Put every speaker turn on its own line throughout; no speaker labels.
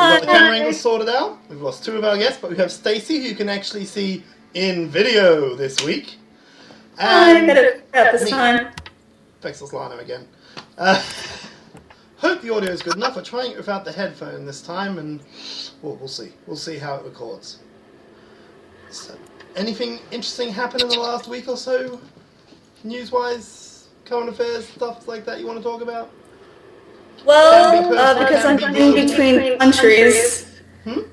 We've got the camera angles sorted out. We've lost two of our guests, but we have Stacey, who you can actually see in video this week.
And I got it this time.
Vexel's Lano again. Hope the audio is good enough. We're trying it without the headphone this time, and we'll see. We'll see how it records. So, anything interesting happened in the last week or so? News-wise, current affairs, stuff like that you want to talk about?
Well, because I'm in between countries. No,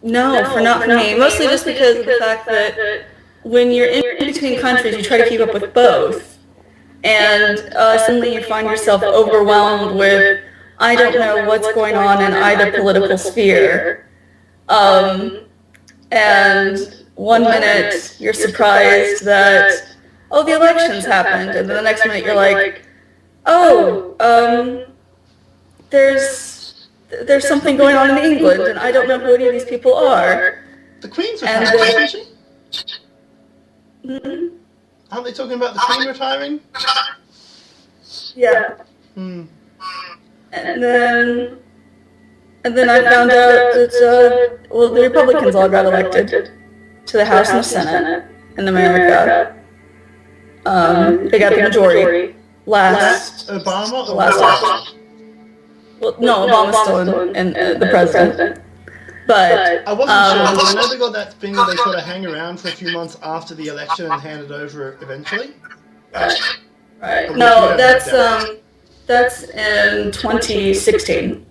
not for me. Mostly just because of the fact that when you're in between countries, you try to keep up with both. And suddenly you find yourself overwhelmed with, I don't know what's going on in either political sphere. And one minute you're surprised that, oh, the elections happened. And then the next minute you're like, there's something going on in England, and I don't know who any of these people are.
The Queen's retiring, isn't she?
Mm-hmm.
Aren't they talking about the Queen retiring?
Yeah. And then I found out that the Republicans all got elected to the House and the Senate in America. They got the majority last
Obama or
last election. Well, no, Obama's still in the president. But
I wasn't sure, but I know they got that thing where they sort of hang around for a few months after the election and hand it over eventually.
Right. No, that's in 2016.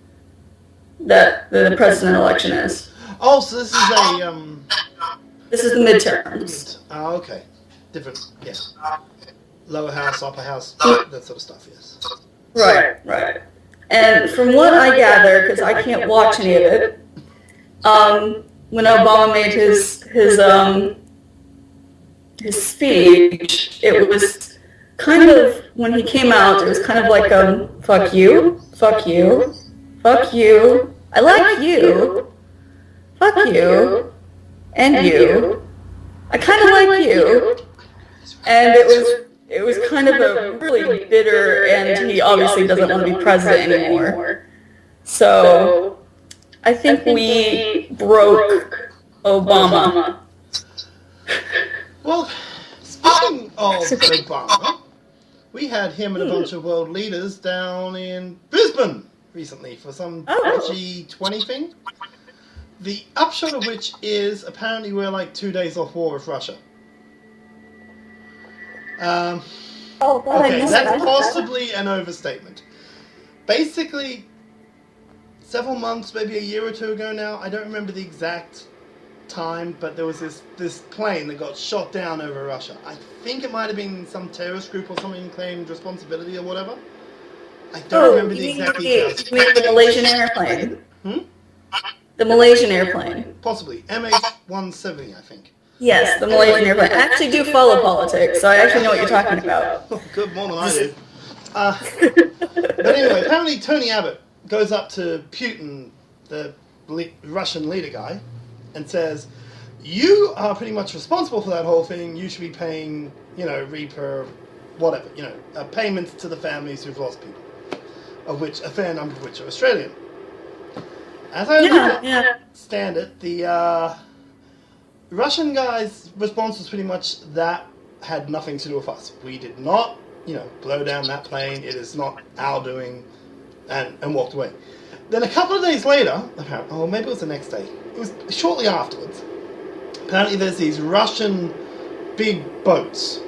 That the president election is.
Oh, so this is
This is the midterms.
Oh, okay. Different, yeah. Lower house, upper house, that sort of stuff, yes.
Right. And from what I gather, because I can't watch any of it, when Obama made his speech, it was kind of, when he came out, it was kind of like fuck you, I like you, fuck you, and you, I kind of like you, and it was kind of a really bitter, and he obviously doesn't want to be president anymore. So I think we broke Obama.
Well, speaking of Obama, we had him and a bunch of world leaders down in Brisbane recently for some G20 thing. The upshot of which is apparently we're like 2 days off war with Russia. Okay, that's possibly an overstatement. Basically, several months, maybe a year or two ago now, I don't remember the exact time, but there was this plane that got shot down over Russia. I think it might have been some terrorist group or something claimed responsibility or whatever. I don't remember the exact details.
You mean the Malaysian airplane? The Malaysian airplane.
Possibly. MH170, I think.
Yes, the Malaysian airplane. I actually do follow politics, so I actually know what you're talking about.
Good, more than I do. But anyway, apparently Tony Abbott goes up to Putin, the Russian leader guy, and says, you are pretty much responsible for that whole thing. You should be paying, Reaper, whatever, payments to the families who've lost people, of which a fair number of which are Australian. As I understand it, the Russian guy's response was pretty much that had nothing to do with us. We did not, blow down that plane. It is not our doing, and walked away. Then a couple of days later, maybe it was the next day. It was shortly afterwards. Apparently there's these Russian big boats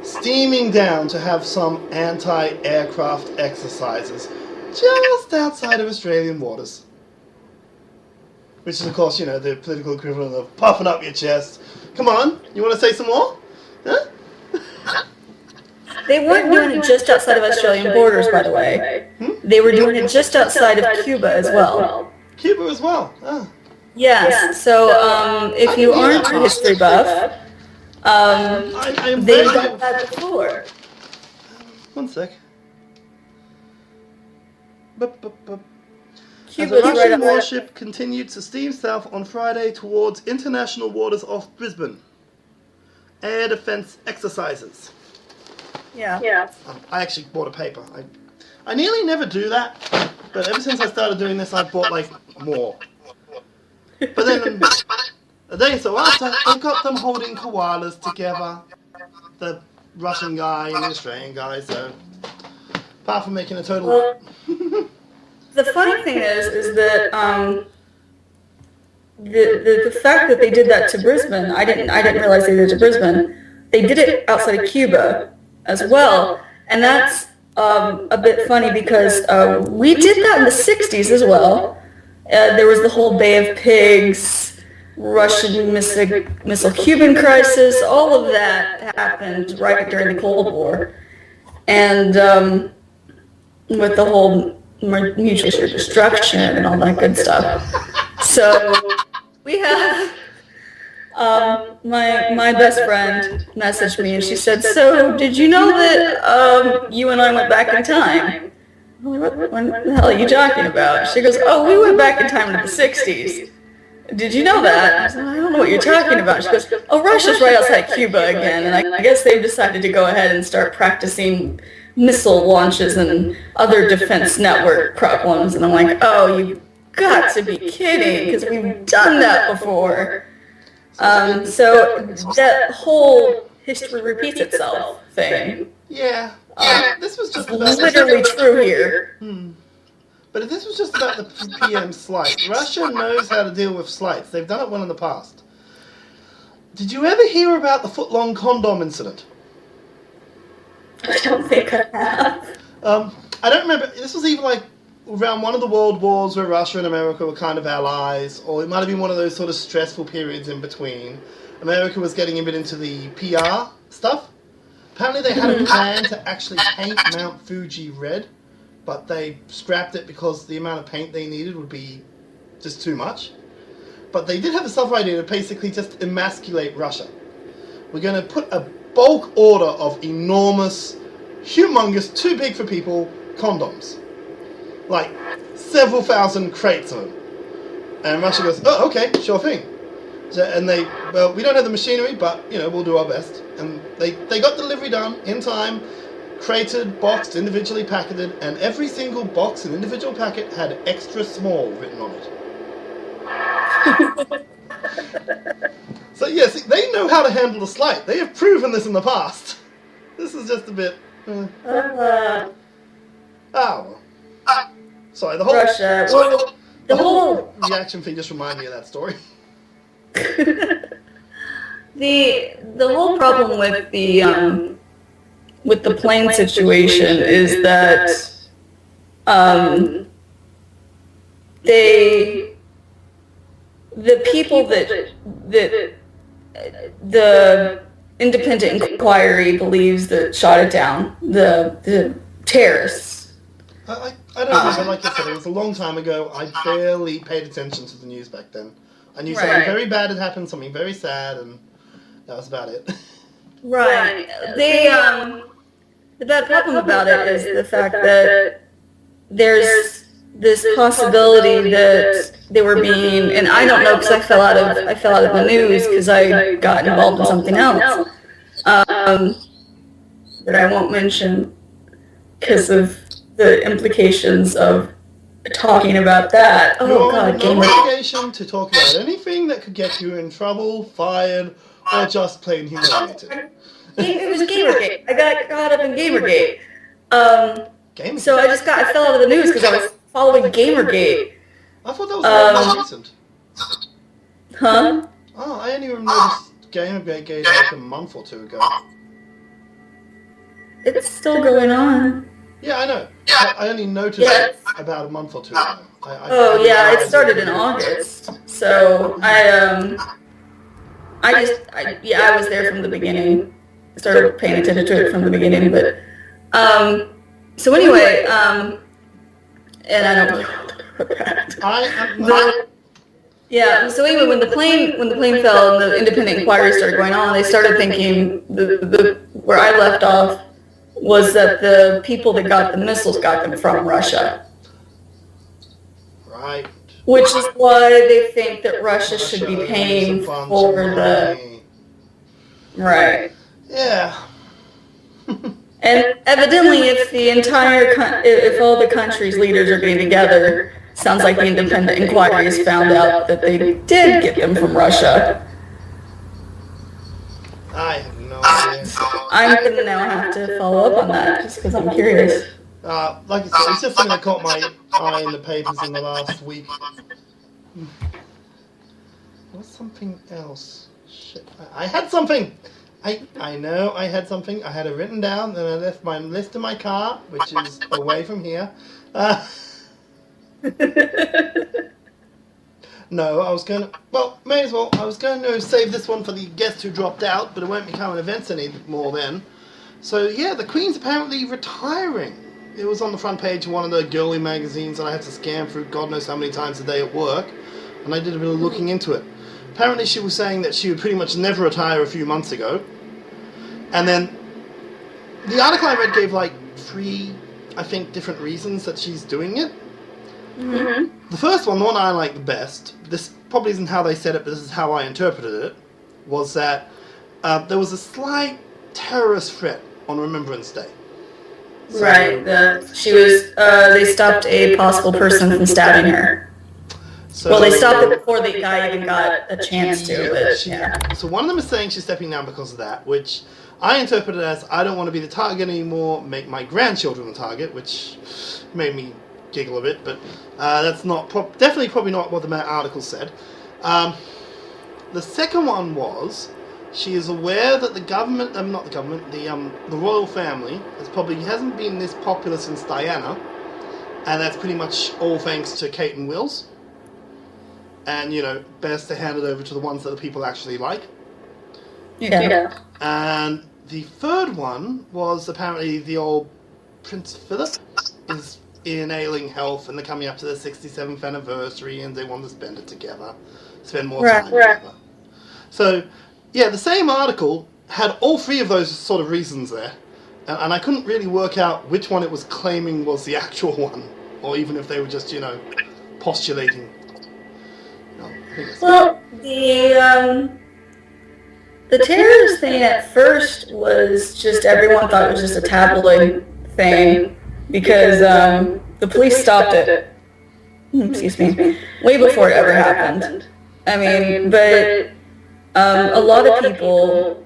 steaming down to have some anti-aircraft exercises just outside of Australian waters. Which is, of course, the political equivalent of puffing up your chest. Come on, you want to say some more? Huh?
They weren't doing it just outside of Australian borders, by the way. They were doing it just outside of Cuba as well.
Cuba as well? Oh.
Yes, so if you aren't a history buff, they've done that before.
One sec. As
Cuba's
a Russian
right
warship continued to steam south on Friday towards international waters off Brisbane. Air defense exercises.
Yeah.
I actually bought a paper. I nearly never do that. But ever since I started doing this, I've bought like more. But then a day or so after, I got them holding koalas together. The Russian guy and the Australian guy, so apart from making a total...
Well, the funny thing is that the fact that they did that to Brisbane, I didn't realize they did it to Brisbane. They did it outside of Cuba as well, and that's a bit funny because we did that in the 60s as well. There was the whole Bay of Pigs, Russian missile Cuban crisis, all of that happened right during the Cold War. And with the whole mutual assured destruction and all that good stuff. So we have my best friend messaged me and she said, "So did you know that you and I went back in time?" I'm like, what the hell are you talking about? She goes, "Oh, we went back in time into the 60s. Did you know that?" I said, "I don't know what you're talking about." She goes, "Oh, Russia's right outside Cuba again, and I guess they've decided to go ahead and start practicing missile launches and other defense network problems." And I'm like, "Oh, you've got to be kidding, because we've done that before." So that whole history repeats itself thing.
Yeah. This was just about...
literally true here.
But if this was just about the PM slight, Russia knows how to deal with slights. They've done it well in the past. Did you ever hear about the foot-long condom incident?
I don't think I have.
I don't remember. This was either like around one of the world wars where Russia and America were kind of allies, or it might have been one of those sort of stressful periods in between. America was getting a bit into the PR stuff. Apparently they had a plan to actually paint Mount Fuji red, but they scrapped it because the amount of paint they needed would be just too much. But they did have a self-idea to basically just emasculate Russia. We're going to put a bulk order of enormous, humongous, too big for people condoms. Like several thousand crates of them. And Russia goes, "Oh, okay, sure thing." So, and they, well, we don't have the machinery, but, you know, we'll do our best. And they got delivery done in time, crated, boxed, individually packeted, and every single box and individual packet had extra small written on it. So yes, they know how to handle the slight. They have proven this in the past. This is just a bit... Sorry, the whole...
Russia.
The whole reaction thing just reminded me of that story.
The whole problem with the plane situation is that the people that the independent inquiry believes that shot it down, the terrorists.
I don't remember, like I said, it was a long time ago. I barely paid attention to the news back then. I knew something very bad had happened, something very sad, and that was about it.
Right. The bad problem about it is the fact that there's this possibility that they were being, and I don't know because I fell out of the news because I got involved in something else that I won't mention because of the implications of talking about that. Oh God,
no obligation to talk about anything that could get you in trouble, fired, or just plain humiliated.
It was Gamergate. I got caught up in Gamergate.
Gamergate?
So I fell out of the news because I was following Gamergate.
I thought that was more recent.
Huh?
Oh, I only noticed Gamergate like a month or two ago.
It's still going on.
Yeah, I know. I only noticed it about a month or two ago.
It started in August. So I was there from the beginning. I started paying attention to it from the beginning, but so anyway, and I don't really want to talk about that. Yeah. So anyway, when the plane fell and the independent inquiry started going on, they started thinking where I left off was that the people that got the missiles got them from Russia.
Right.
Which is why they think that Russia should be paying for the... Right.
Yeah.
And evidently, if all the country's leaders are getting together, sounds like the independent inquiries found out that they did get them from Russia.
I have no idea.
I'm gonna now have to follow up on that just because I'm curious.
Like I said, it's just something that caught my eye in the papers in the last week. What's something else? Shit, I had something! I know I had something. I had it written down, and I left my list in my car, which is away from here. No, I was going to... Well, may as well. I was going to save this one for the guest who dropped out, but it won't become an event anymore then. So, yeah, the Queen's apparently retiring. It was on the front page of one of the girly magazines, and I had to scan through God knows how many times a day at work, and I did a bit of looking into it. Apparently she was saying that she would pretty much never retire a few months ago. And then the article I read gave like 3, I think, different reasons that she's doing it. Mm-hmm. The first one, the one I like the best, this probably isn't how they said it, but this is how I interpreted it, was that there was a slight terrorist threat on Remembrance Day.
So, right. They stopped a possible person from stabbing her. So, well, they stopped it before the guy even got a chance to, but yeah.
So one of them is saying she's stepping down because of that, which I interpreted as, I don't want to be the target anymore, make my grandchildren the target, which made me giggle a bit, but that's not definitely probably not what the article said. The second one was, she is aware that the government, not the government, the royal family hasn't been this popular since Diana, and that's pretty much all thanks to Kate and Wills. And, best to hand it over to the ones that the people actually like.
Yeah.
And the third one was apparently the old Prince Philip is in ailing health, and they're coming up to their 67th anniversary, and they want to spend it together, spend more time together. So, yeah, the same article had all 3 of those sort of reasons there, and I couldn't really work out which one it was claiming was the actual one, or even if they were just, postulating.
Well, the terrorist thing at first was just everyone thought it was just a tabloid thing because the police stopped it. Excuse me, way before it ever happened. I mean, but a lot of people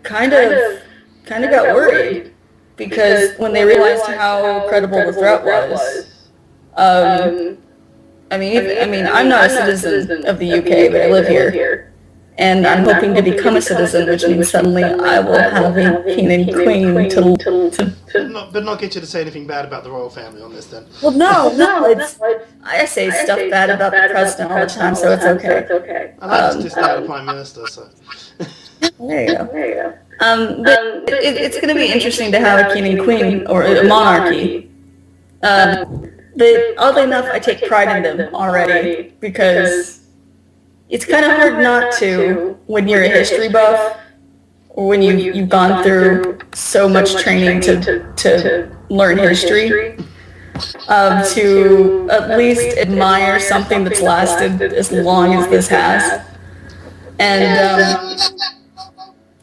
kind of got worried because when they realized how credible the threat was. I mean, I'm not a citizen of the UK, but I live here, and I'm hoping to become a citizen, which means suddenly I will have a king and queen to
But not get you to say anything bad about the royal family on this, then.
Well, no, I say stuff bad about the president all the time, so it's okay.
I like to dislike the prime minister, so.
There you go. But it's going to be interesting to have a king and queen, or a monarchy. But oddly enough, I take pride in them already because it's kind of hard not to when you're a history buff or when you've gone through so much training to learn history, to at least admire something that's lasted as long as this has. And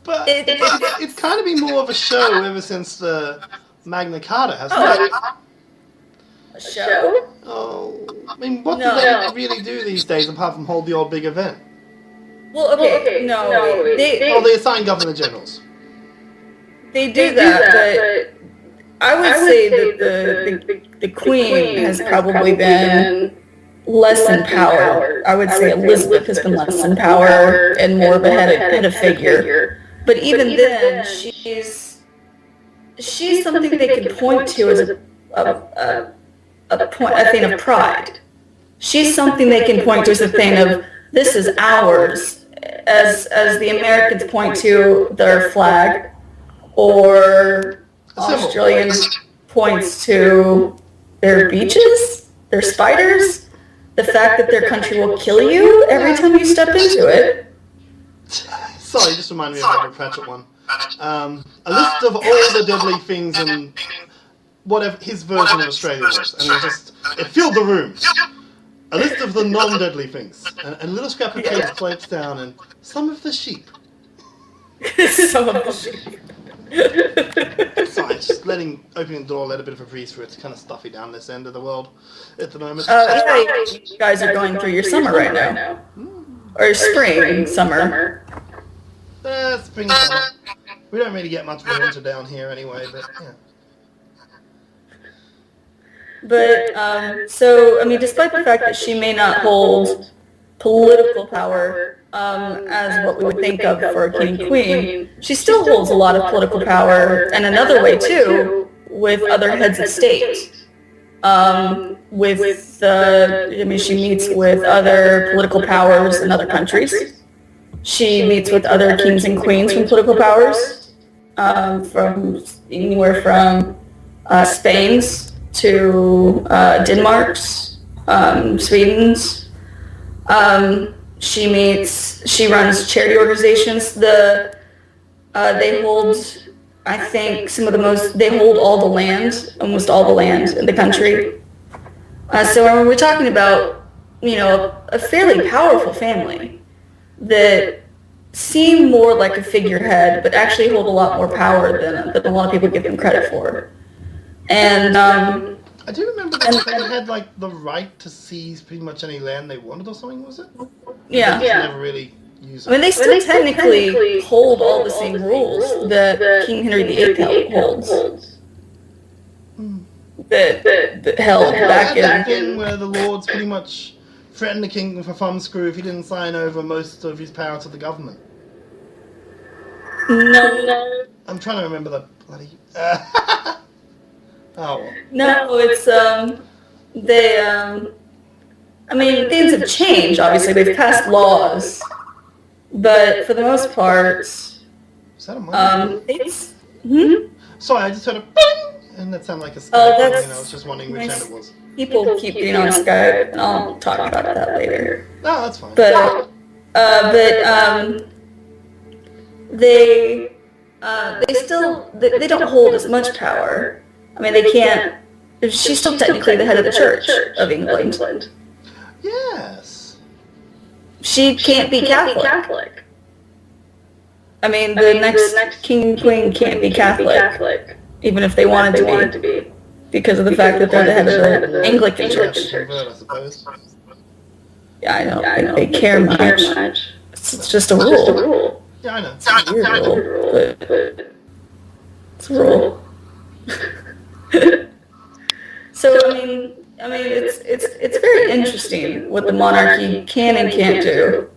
but it's kind of been more of a show ever since the Magna Carta, hasn't it?
A show?
Oh, I mean, what do they really do these days apart from hold the old big event?
Well, okay, no.
They assign governor generals.
They do that, but I would say that the Queen has probably been less in power. I would say Elizabeth has been less in power and more of a head of figure. But even then, she's something they can point to as a thing of pride. She's something they can point to as a thing of, this is ours, as the Americans point to their flag, or Australians points to their beaches, their spiders, the fact that their country will kill you every time you step into it.
Sorry, just reminded me of Robert Pratchett one. A list of all the deadly things and whatever his version of Australia was, and it filled the room. A list of the non-deadly things, and a little scrap of paper floats down, and some of the sheep.
Some of the sheep.
It's fine. It's just opening the door, let a bit of a breeze through. It's kind of stuffy down this end of the world at the moment.
Yeah, you guys are going through your summer right now. Or spring, summer.
Spring, summer. We don't really get much of a winter down here anyway, but yeah.
But, so, I mean, despite the fact that she may not hold political power as what we would think of for a king and queen, she still holds a lot of political power, and another way, too, with other heads of state. I mean, she meets with other political powers in other countries. She meets with other kings and queens from political powers, from anywhere from Spain's to Denmark's, Sweden's. She runs charity organizations. They hold, I think, they hold all the land, almost all the land in the country. So when we're talking about, a fairly powerful family that seem more like a figurehead, but actually hold a lot more power than a lot of people give them credit for. And
I do remember that they had like the right to seize pretty much any land they wanted or something, was it?
Yeah.
They never really used it.
I mean, they still technically hold all the same rules that King Henry VIII holds. That held back
that
in.
thing where the lords pretty much threatened the king with a thumbscrew if he didn't sign over most of his power to the government.
No.
I'm trying to remember the bloody. Oh.
No, it's they. I mean, things have changed. Obviously, they've passed laws, but for the most part,
Is that a mic?
it's.
Sorry, I just heard a bing, and that sounded like a Skype.
That's
I was just wondering which end it was.
People keep getting on Skype, and I'll talk about that later.
No, that's fine.
But they don't hold as much power. I mean, they can't. She's still technically the head of the Church of England.
Yes.
She can't be Catholic. I mean, the next king and queen can't be Catholic, even if they wanted to be, because of the fact that they're the head of the Anglican Church.
I suppose.
Yeah, I don't think they care much. It's just a rule.
Yeah, I know.
It's a weird rule, but it's a rule. So I mean, it's very interesting what the monarchy can and can't do,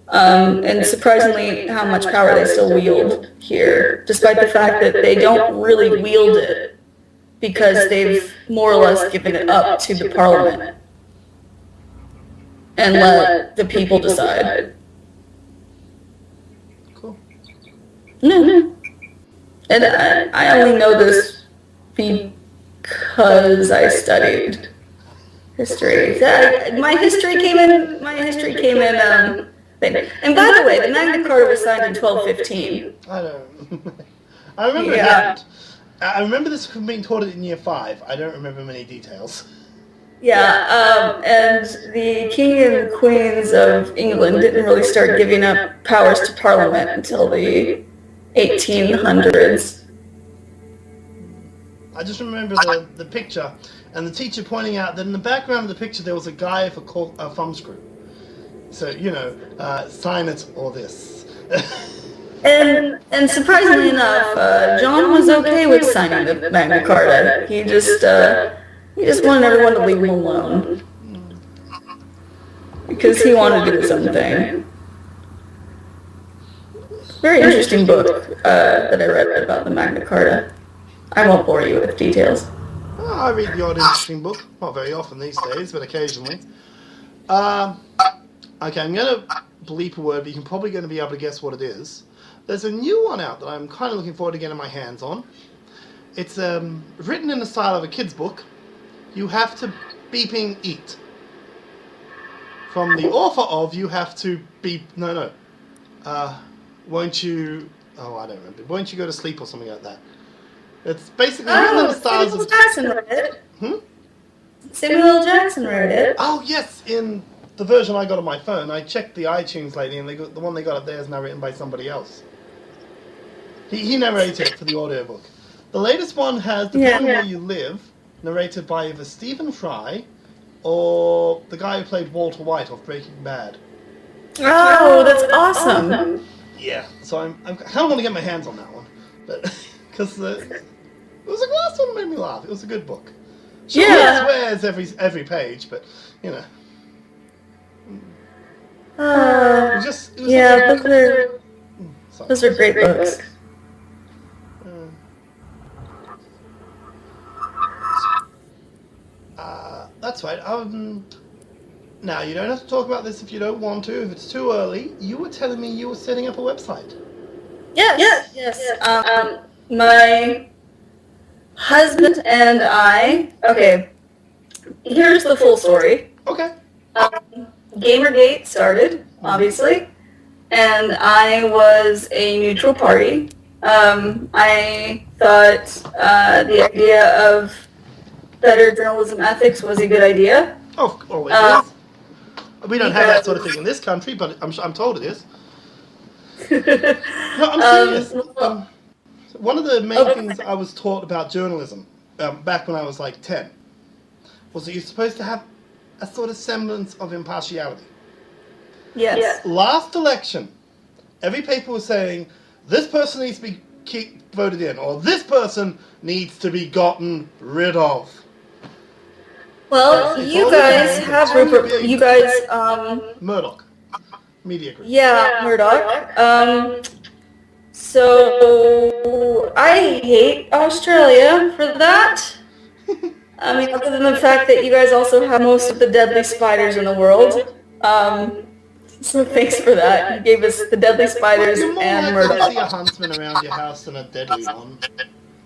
and surprisingly how much power they still wield here, despite the fact that they don't really wield it because they've more or less given it up to the Parliament and let the people decide.
Cool.
No. And I only know this because I studied history. My history came in. Thing. And by the way, the Magna Carta was signed in 1215.
I don't. I remember it
Yeah.
happened. I remember this being taught in year 5. I don't remember many details.
Yeah, and the king and queens of England didn't really start giving up powers to Parliament until the 1800s.
I just remember the picture and the teacher pointing out that in the background of the picture there was a guy with a thumbscrew. So, sign it or this.
And surprisingly enough, John was okay with signing the Magna Carta. He just wanted everyone to leave him alone because he wanted to do his own thing. Very interesting book that I read about the Magna Carta. I won't bore you with details.
Oh, I read the odd interesting book. Not very often these days, but occasionally. Okay, I'm going to bleep a word, but you're probably going to be able to guess what it is. There's a new one out that I'm kind of looking forward to getting my hands on. It's written in the style of a kid's book. You have to beeping eat. From the author of You Have to Beep... No. Won't you... Oh, I don't remember. Won't you go to sleep or something like that? It's basically written in the styles
Samuel
of...
Jackson read it. Samuel Jackson read it.
Oh, yes, in the version I got on my phone. I checked the iTunes lately, and the one they got up there is now written by somebody else. He narrated it for the audiobook. The latest one has Depending on Where You Live, narrated by either Stephen Fry or the guy who played Walter White off Breaking Bad.
Oh, that's awesome.
Yeah, so I kind of want to get my hands on that one, but because it was the last one that made me laugh. It was a good book. Sure, it swears every page, but you know.
Those are great books.
That's right. Now, you don't have to talk about this if you don't want to. If it's too early, you were telling me you were setting up a website.
Yes. My husband and I... Okay, here's the full story.
Okay.
Gamergate started, obviously, and I was a neutral party. I thought the idea of better journalism ethics was a good idea.
Oh, always is. We don't have that sort of thing in this country, but I'm told it is. No, I'm serious. One of the main things I was taught about journalism back when I was like 10 was that you're supposed to have a sort of semblance of impartiality.
Yes.
Last election, every paper was saying, this person needs to be voted in, or this person needs to be gotten rid of.
Well, you guys have Rupert. You guys,
Murdoch Media Group.
Yeah, Murdoch. So I hate Australia for that. I mean, other than the fact that you guys also have most of the deadly spiders in the world. So thanks for that. You gave us the deadly spiders
You're more
and
likely
Murdoch.
to see a huntsman around your house than a deadly one.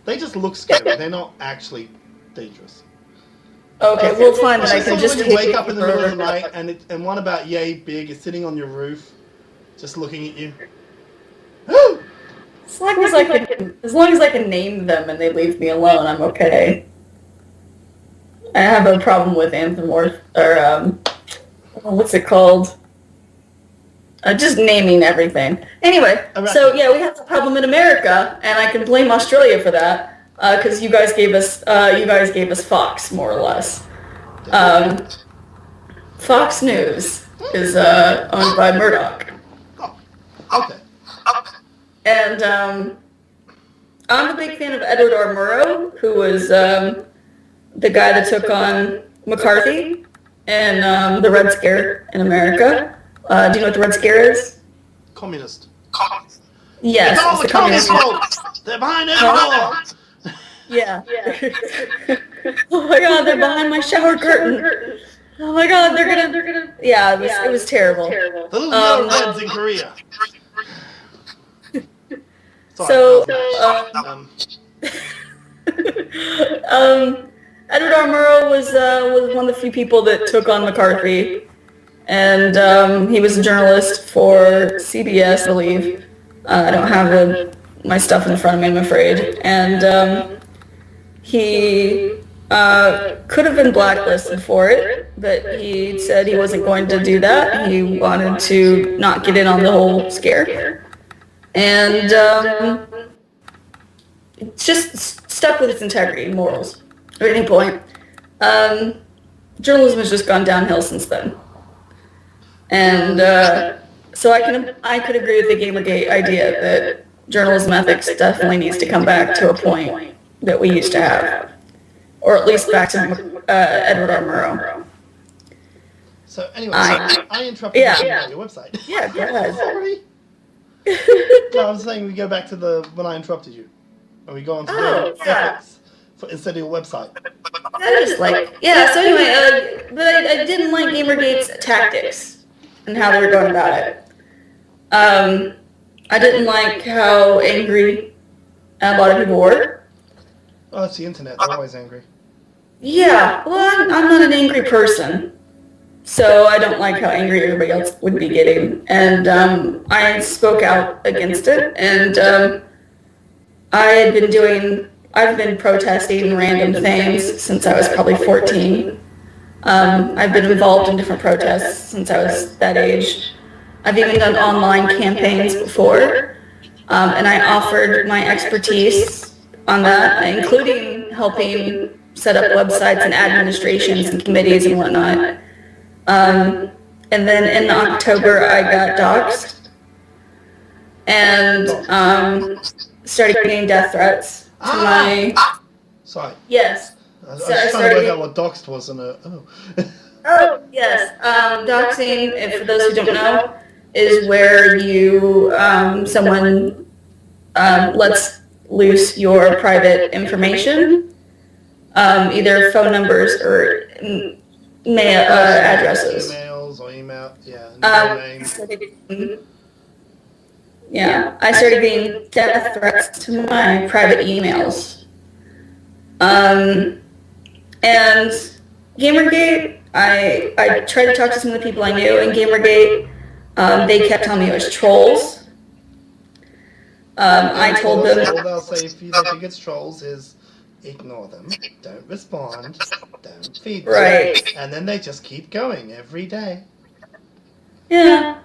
They just look scary. They're not actually dangerous.
Okay, we'll find that I can just
when you wake up in the middle of the night and one about yay big is sitting on your roof, just looking at you.
As long as I can name them and they leave me alone, I'm okay. I have a problem with what's it called? Just naming everything. Anyway, so yeah, we have a problem in America, and I can blame Australia for that. Because you guys gave us Fox, more or less. Fox News is owned by Murdoch.
Oh, okay.
And I'm a big fan of Edward R. Murrow, who was the guy that took on McCarthy and the Red Scare in America. Do you know what the Red Scare is?
Communist.
Yes.
It's all the communist folks. They're behind every door.
Yeah. Oh my God, they're behind my shower curtain. Oh my God, they're gonna. Yeah, it was terrible.
The little yellow reds in Korea.
Edward R. Murrow was one of the few people that took on McCarthy, and he was a journalist for CBS, I believe. I don't have my stuff in front of me, I'm afraid, and he could have been blacklisted for it, but he said he wasn't going to do that. He wanted to not get in on the whole scare. And just stuck with its integrity and morals at any point. Journalism has just gone downhill since then. And so I could agree with the Gamergate idea that journalism ethics definitely needs to come back to a point that we used to have, or at least back to Edward R. Murrow.
So anyway, I interrupted you on your website.
Yeah, go ahead.
Sorry. No, I was saying we go back to when I interrupted you, and we go on to the ethics instead of your website.
So anyway, but I didn't like Gamergate's tactics and how they were going about it. I didn't like how angry a lot of people were.
Oh, it's the internet. They're always angry.
Yeah, well, I'm not an angry person, so I don't like how angry everybody else would be getting. And I spoke out against it, and I've been protesting random things since I was probably 14. I've been involved in different protests since I was that age. I've even done online campaigns before. And I offered my expertise on that, including helping set up websites and administrations and committees and whatnot. And then in October, I got doxxed and started getting death threats to my...
Sorry.
Yes.
I was trying to work out what doxed was.
Oh, yes. Doxing, for those who don't know, is where you, someone lets loose your private information, either phone numbers or addresses.
Emails or email,
I started getting death threats to my private emails. And Gamergate, I tried to talk to some of the people I knew in Gamergate. They kept telling me it was trolls. I told them...
All they'll say if you think it's trolls is ignore them, don't respond, don't feed them.
Right.
And then they just keep going every day.
Yeah.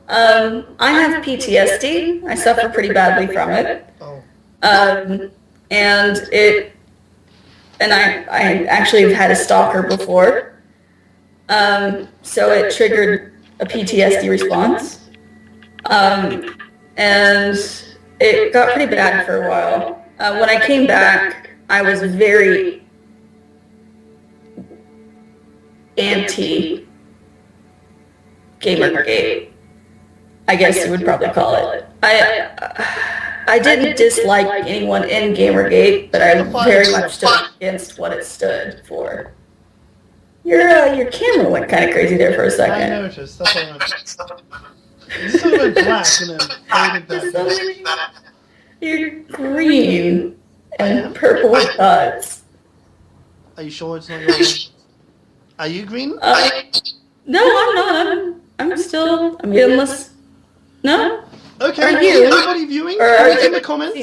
I have PTSD. I suffer pretty badly from it.
Oh.
And I actually have had a stalker before. So it triggered a PTSD response. And it got pretty bad for a while. When I came back, I was very anti-Gamergate, I guess you would probably call it. I didn't dislike anyone in Gamergate, but I very much stood against what it stood for. Your camera went kind of crazy there for a second.
I noticed. That's what I noticed. It just went black and then faded back.
You're green and purple dots.
Are you sure it's not your... Are you green?
No, I'm not. I'm still... I mean, unless... No?
Okay,
are you?
Anybody viewing?
Or are
in the comments?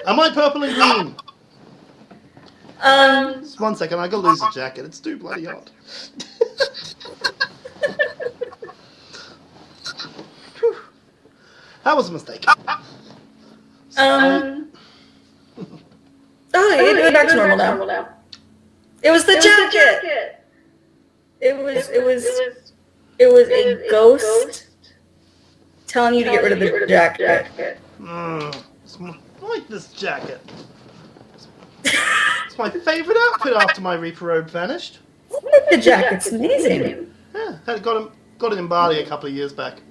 Am I purple and green? Just 1 second, I gotta lose a jacket. It's too bloody hot. That was a mistake.
Oh, it back to normal now. It was the jacket. It was a ghost telling you to get rid of the jacket.
I like this jacket. It's my favorite outfit after my Reaper robe vanished.
The jacket's amazing.
Yeah, got it in Bali a couple of years back.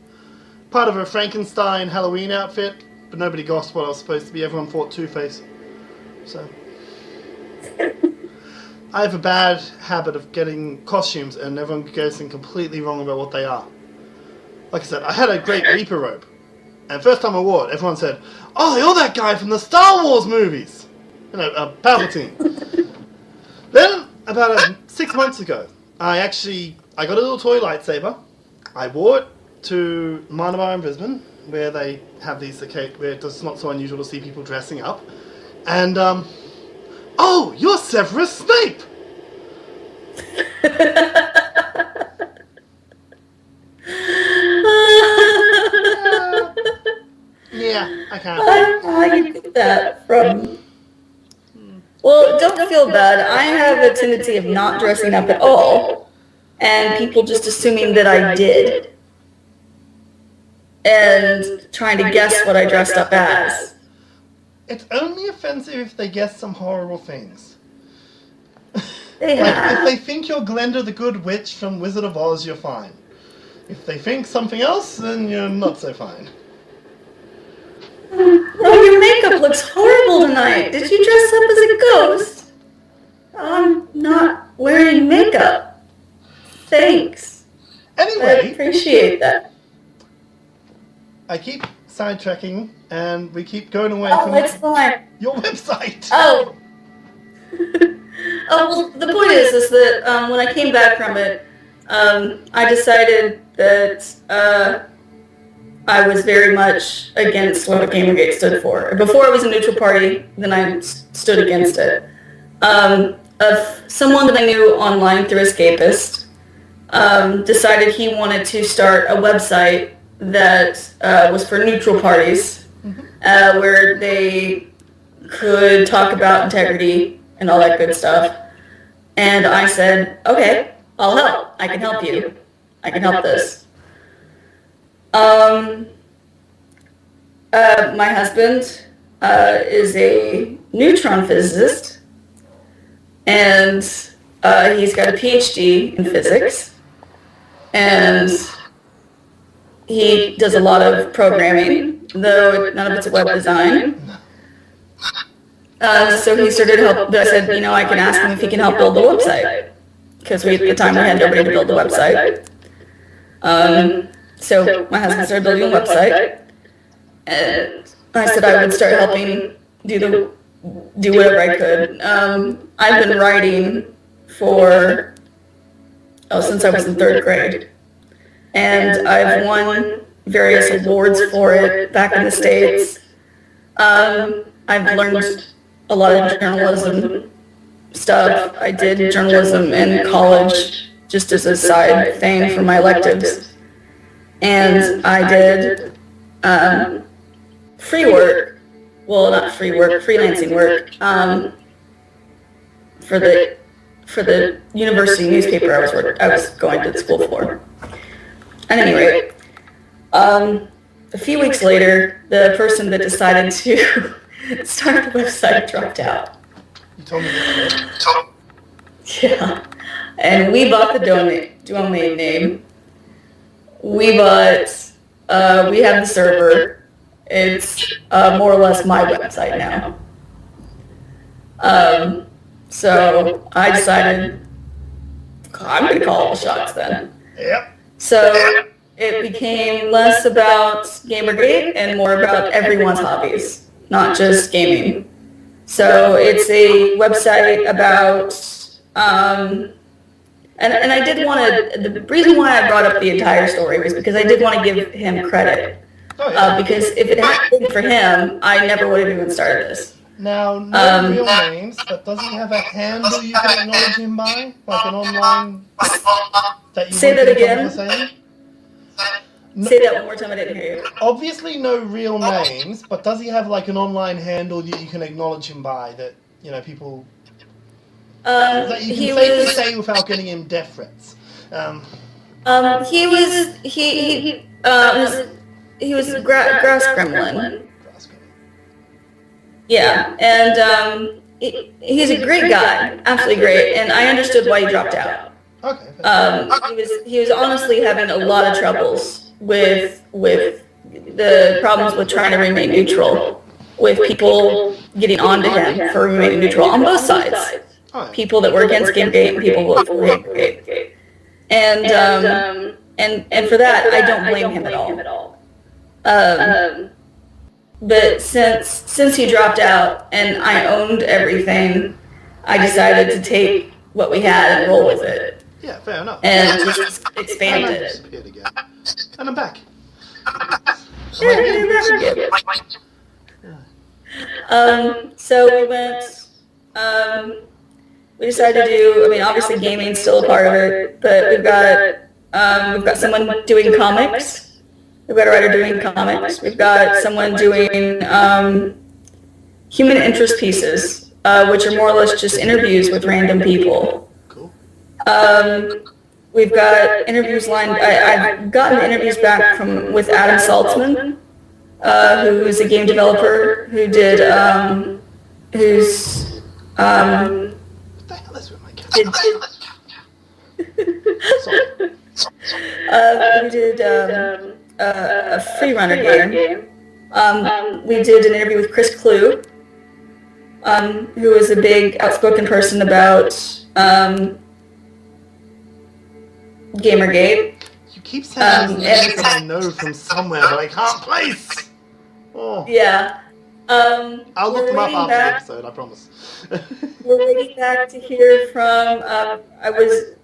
Part of a Frankenstein Halloween outfit, but nobody guessed what I was supposed to be. Everyone thought Two-Face. So I have a bad habit of getting costumes and everyone guessing completely wrong about what they are. Like I said, I had a great Reaper robe. And first time I wore it, everyone said, "Oh, you're that guy from the Star Wars movies." You know, Palpatine. Then, about 6 months ago, I got a little toy lightsaber. I wore it to Monarchy in Brisbane, where they have these where it's not so unusual to see people dressing up. And, oh, you're Severus Snape! Yeah, I can't.
I don't know how you get that from... Well, don't feel bad. I have a tendency of not dressing up at all, and people just assuming that I did, and trying to guess what I dressed up as.
It's only offensive if they guess some horrible things.
They
Like, if they think you're Glenda the Good Witch from Wizard of Oz, you're fine. If they think something else, then you're not so fine.
Oh, your makeup looks horrible tonight. Did you dress up as a ghost? I'm not wearing makeup. Thanks. I
Anyway,
appreciate that.
I keep sidetracking, and we keep going away
Oh,
from
it's fine.
your website.
Oh. Well, the point is that when I came back from it, I decided that I was very much against what Gamergate stood for. Before I was a neutral party, then I stood against it. Someone that I knew online through Escapist decided he wanted to start a website that was for neutral parties, where they could talk about integrity and all that good stuff. And I said, okay, I'll help. I can help you. I can help this. My husband is a neutron physicist, and he's got a PhD in physics, and he does a lot of programming, though none of it's web design. So he started to help, but I said, I can ask him if he can help build the website, because at the time we had nobody to build the website. So my husband started building a website, and I said I would start helping do whatever I could. I've been writing since I was in 3rd grade, and I've won various awards for it back in the States. I've learned a lot of journalism stuff. I did journalism in college just as a side thing for my electives. And I did freelancing work for the university newspaper I was going to school for. At any rate, a few weeks later, the person that decided to start the website dropped out.
You told me that.
Yeah. And we bought the domain name. We have the server. It's more or less my website now. So I decided I'm going to call all the shots then.
Yep.
So it became less about Gamergate and more about everyone's hobbies, not just gaming. So it's a website about, and I did want to, the reason why I brought up the entire story was because I did want to give him credit. Because if it hadn't been for him, I never would have even started this.
Now, no real names, but does he have a handle you can acknowledge him by? Like an online that you
Say that again.
No,
say that one more time, I didn't hear you.
Obviously no real names, but does he have like an online handle that you can acknowledge him by that, people... that you can safely say without getting him death threats?
He was Grass Gremlin. Yeah, and he's a great guy, absolutely great, and I understood why he dropped out.
Okay.
He was honestly having a lot of troubles with the problems with trying to remain neutral, with people getting onto him for remaining neutral on both sides. People that were against Gamergate and people who were for Gamergate. And for that, I don't blame him at all. But since he dropped out and I owned everything, I decided to take what we had and roll with it.
Yeah, fair enough.
And just expand it.
And I'm back.
So we went, we decided to do, obviously gaming's still a part of it, but we've got someone doing comics. We've got a writer doing comics. We've got someone doing human interest pieces, which are more or less just interviews with random people.
Cool.
We've got interviews lined. I've gotten interviews back with Adam Saltzman, who is a game developer who did
What the hell is with my cat?
Who did a free runner game. We did an interview with Chris Clue, who is a big outspoken person about Gamergate.
You keep saying names that I know from somewhere, but I can't place. Oh.
Yeah.
I'll look them up after the episode, I promise.
We're waiting back to hear from. I was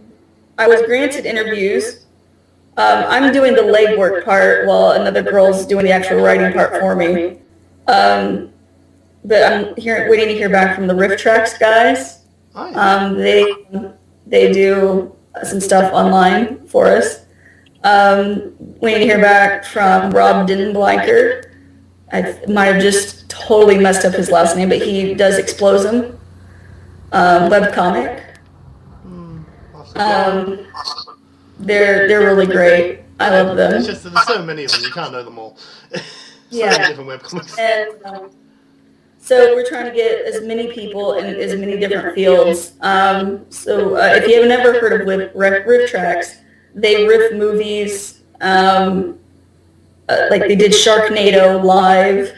granted interviews. I'm doing the legwork part while another girl's doing the actual writing part for me. But I'm waiting to hear back from the Riff Tracks guys. They do some stuff online for us. Waiting to hear back from Rob Dinblanker. I might have just totally messed up his last name, but he does Explosum, webcomic. They're really great. I love them.
It's just that there's so many of them, you can't know them all. So many different webcomics.
And so we're trying to get as many people in as many different fields. If you have never heard of riff tracks, they riff movies. Like they did Sharknado live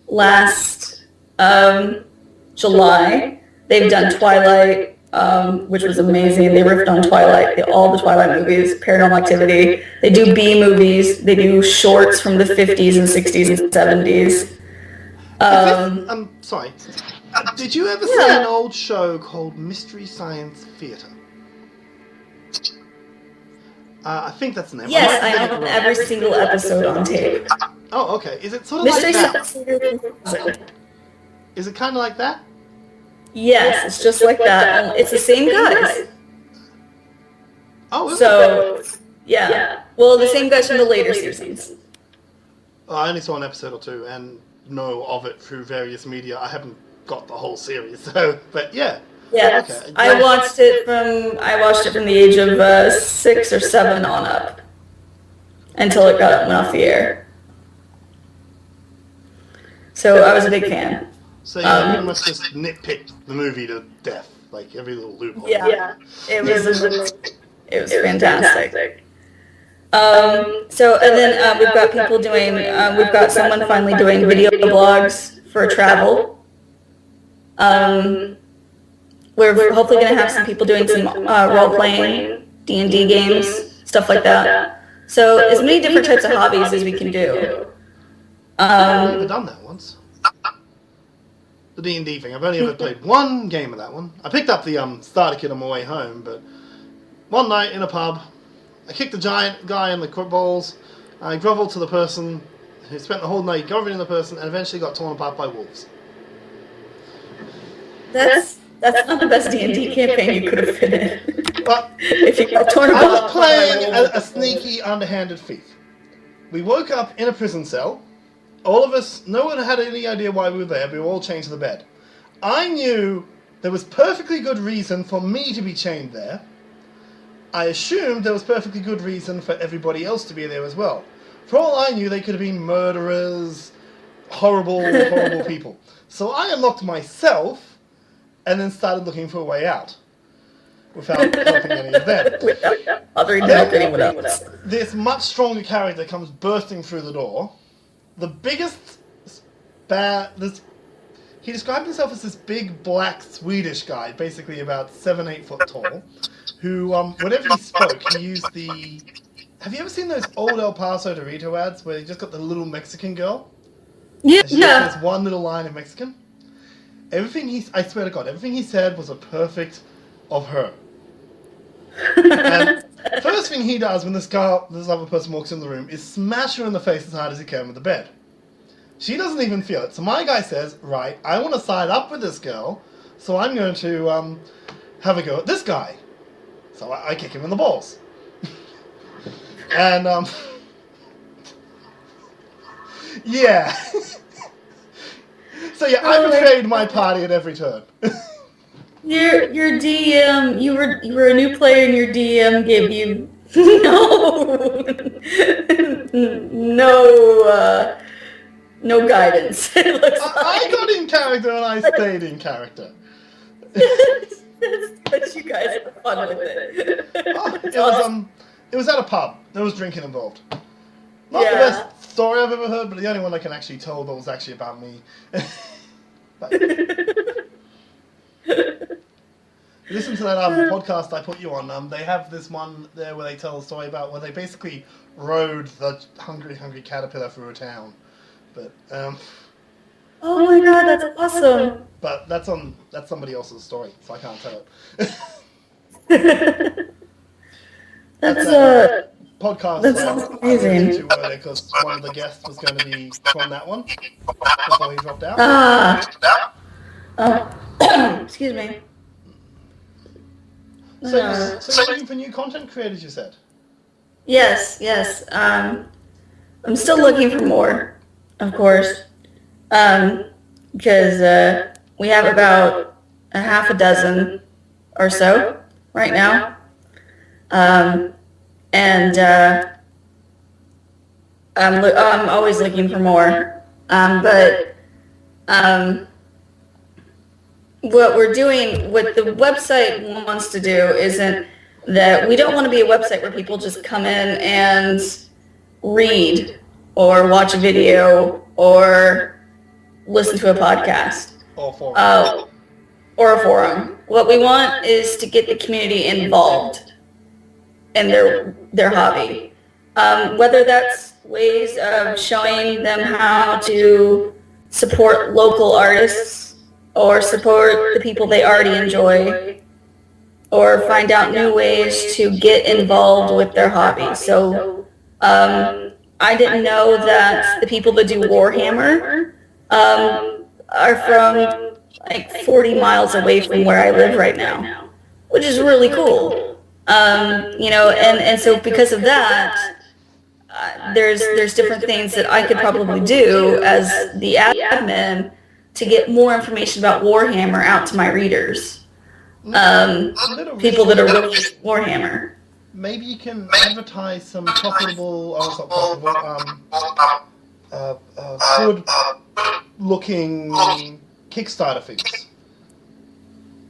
last July. They've done Twilight, which was amazing. They riffed on Twilight, all the Twilight movies, Paranormal Activity. They do B movies. They do shorts from the 50s and 60s and 70s.
I'm sorry. Did you ever see an old show called Mystery Science Theater? I think that's the name.
Yes, I own every single episode on tape.
Oh, okay. Is it sort of
Mystery
like that?
Science.
Is it kind of like that?
Yes, it's just like that. It's the same guys.
Oh, is it?
So, yeah. Well, the same guys from the later seasons.
I only saw an episode or two and know of it through various media. I haven't got the whole series, so, but yeah.
Yeah,
okay.
I watched it from the age of 6 or 7 on up until it went off the air. So I was a big fan.
So you pretty much just nitpicked the movie to death, like every little loophole.
Yeah, it was fantastic. And then we've got people doing. We've got someone finally doing video blogs for travel. We're hopefully going to have some people doing some role-playing, D&D games, stuff like that. So as many different types of hobbies as we can do.
I've never done that once. The D&D thing. I've only ever played one game of that one. I picked up the starter kit on my way home, but one night in a pub, I kicked the giant guy in the balls. I groveled to the person who spent the whole night groveling the person and eventually got torn apart by wolves.
That's not the best D&D campaign you could have been in.
But
If you got torn
I
apart
was playing a sneaky, underhanded thief. We woke up in a prison cell. All of us, no one had any idea why we were there, but we were all chained to the bed. I knew there was perfectly good reason for me to be chained there. I assumed there was perfectly good reason for everybody else to be there as well. For all I knew, they could have been murderers, horrible people. So I unlocked myself and then started looking for a way out without helping any of them. This much stronger character comes bursting through the door. The biggest he described himself as this big black Swedish guy, basically about 7-8 foot tall, who whenever he spoke, he used the. Have you ever seen those old El Paso Dorito ads where he just got the little Mexican girl?
Yeah.
And she just has one little line in Mexican. I swear to God, everything he said was a perfect of her. And first thing he does when this other person walks in the room is smash her in the face as hard as he can with the bed. She doesn't even feel it. So my guy says, right, I want to side up with this girl, so I'm going to have a go at this guy. So I kick him in the balls. And, yeah. So yeah, I betrayed my party at every turn.
Your DM, you were a new player, and your DM gave you no guidance. It looks
I got in character and I stayed in character.
But you guys had fun with it.
It was at a pub. There was drinking involved. Not the best story I've ever heard, but the only one I can actually tell that was actually about me. Listen to that podcast I put you on. They have this one there where they tell a story about where they basically rode the hungry caterpillar through a town. But
oh my God, that's awesome!
But that's somebody else's story, so I can't tell it.
That's
podcast.
That's amazing.
Because one of the guests was going to be from that one before he dropped out.
Excuse me.
So you're looking for new content creators, you said?
Yes. I'm still looking for more, of course, because we have about a half a dozen or so right now, and I'm always looking for more. But what we're doing, what the website wants to do, isn't that we don't want to be a website where people just come in and read or watch a video or listen to a podcast or a forum. What we want is to get the community involved in their hobby. Whether that's ways of showing them how to support local artists or support the people they already enjoy, or find out new ways to get involved with their hobby. So I didn't know that the people that do Warhammer are from like 40 miles away from where I live right now, which is really cool. And so because of that, there's different things that I could probably do as the admin to get more information about Warhammer out to my readers. People that are really Warhammer.
Maybe you can advertise some profitable, good-looking Kickstarter things.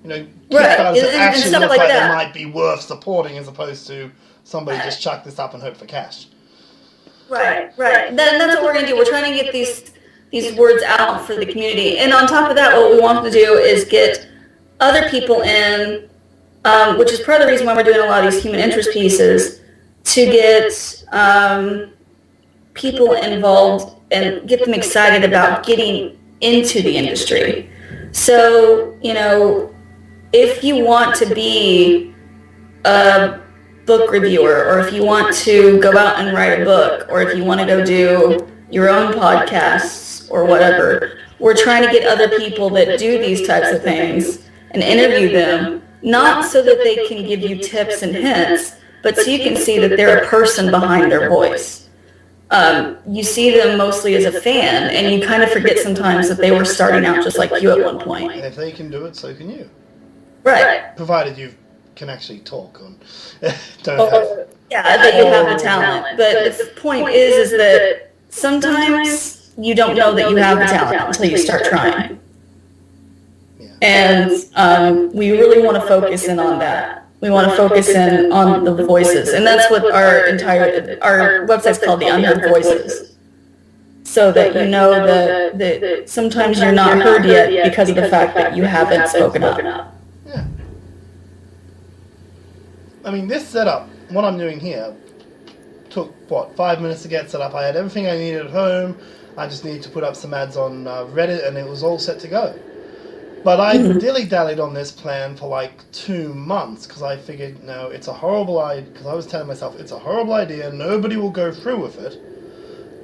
Kickstarters that actually look like they might be worth supporting, as opposed to somebody just chuck this up and hope for cash.
Right. That's what we're going to do. We're trying to get these words out for the community. And on top of that, what we want to do is get other people in, which is part of the reason why we're doing a lot of these human interest pieces, to get people involved and get them excited about getting into the industry. So, if you want to be a book reviewer, or if you want to go out and write a book, or if you want to go do your own podcasts or whatever, we're trying to get other people that do these types of things and interview them, not so that they can give you tips and hints, but so you can see that they're a person behind their voice. You see them mostly as a fan, and you kind of forget sometimes that they were starting out just like you at one point.
And if they can do it, so can you.
Right.
Provided you can actually talk and that
you have the talent. But the point is that sometimes you don't know that you have the talent until you start trying.
Yeah.
And we really want to focus in on that. We want to focus in on the voices, and that's what our website's called, the Unheard Voices. So that you know that sometimes you're not heard yet because of the fact that you haven't spoken up.
Yeah. I mean, this setup, what I'm doing here, took, 5 minutes to get set up. I had everything I needed at home. I just needed to put up some ads on Reddit, and it was all set to go. But I dilly-dallied on this plan for like 2 months, because I figured, no, it's a horrible idea, because I was telling myself, it's a horrible idea, nobody will go through with it.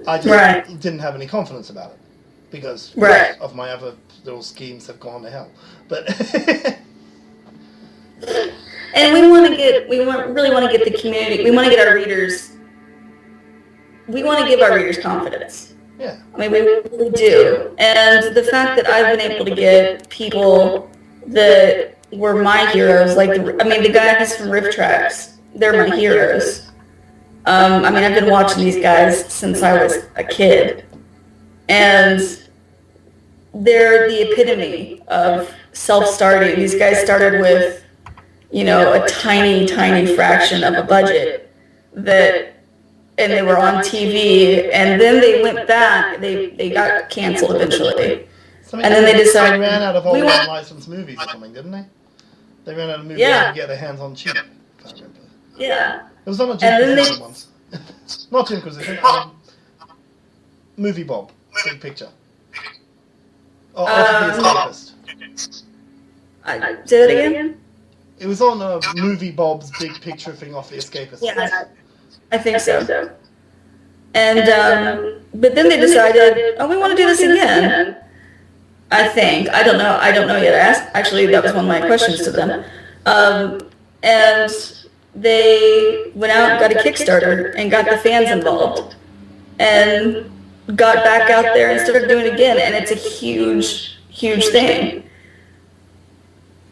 I just didn't have any confidence about it, because of my other little schemes have gone to hell. But
and we really want to get the community, we want to get our readers, we want to give our readers confidence.
Yeah.
I mean, we really do. And the fact that I've been able to get people that were my heroes, like, the guys from Riff Tracks, they're my heroes. I've been watching these guys since I was a kid. And they're the epitome of self-starting. These guys started with, a tiny, tiny fraction of a budget and they were on TV, and then they went back. They got canceled eventually, and then they decided
they ran out of all the licensed movies or something, didn't they? They ran out of movies to get their hands on cheap. If I remember.
Yeah.
It was on a Jim Inquisition once. Not Jim Inquisition. Movie Bob, Big Picture. Oh, The Escapist.
Say that again.
It was on a Movie Bob's Big Picture thing off The Escapist.
Yeah. I think so. And but then they decided, we want to do this again. I think. I don't know yet. Actually, that was one of my questions to them. And they went out and got a Kickstarter and got the fans involved and got back out there and started doing it again. And it's a huge, huge thing.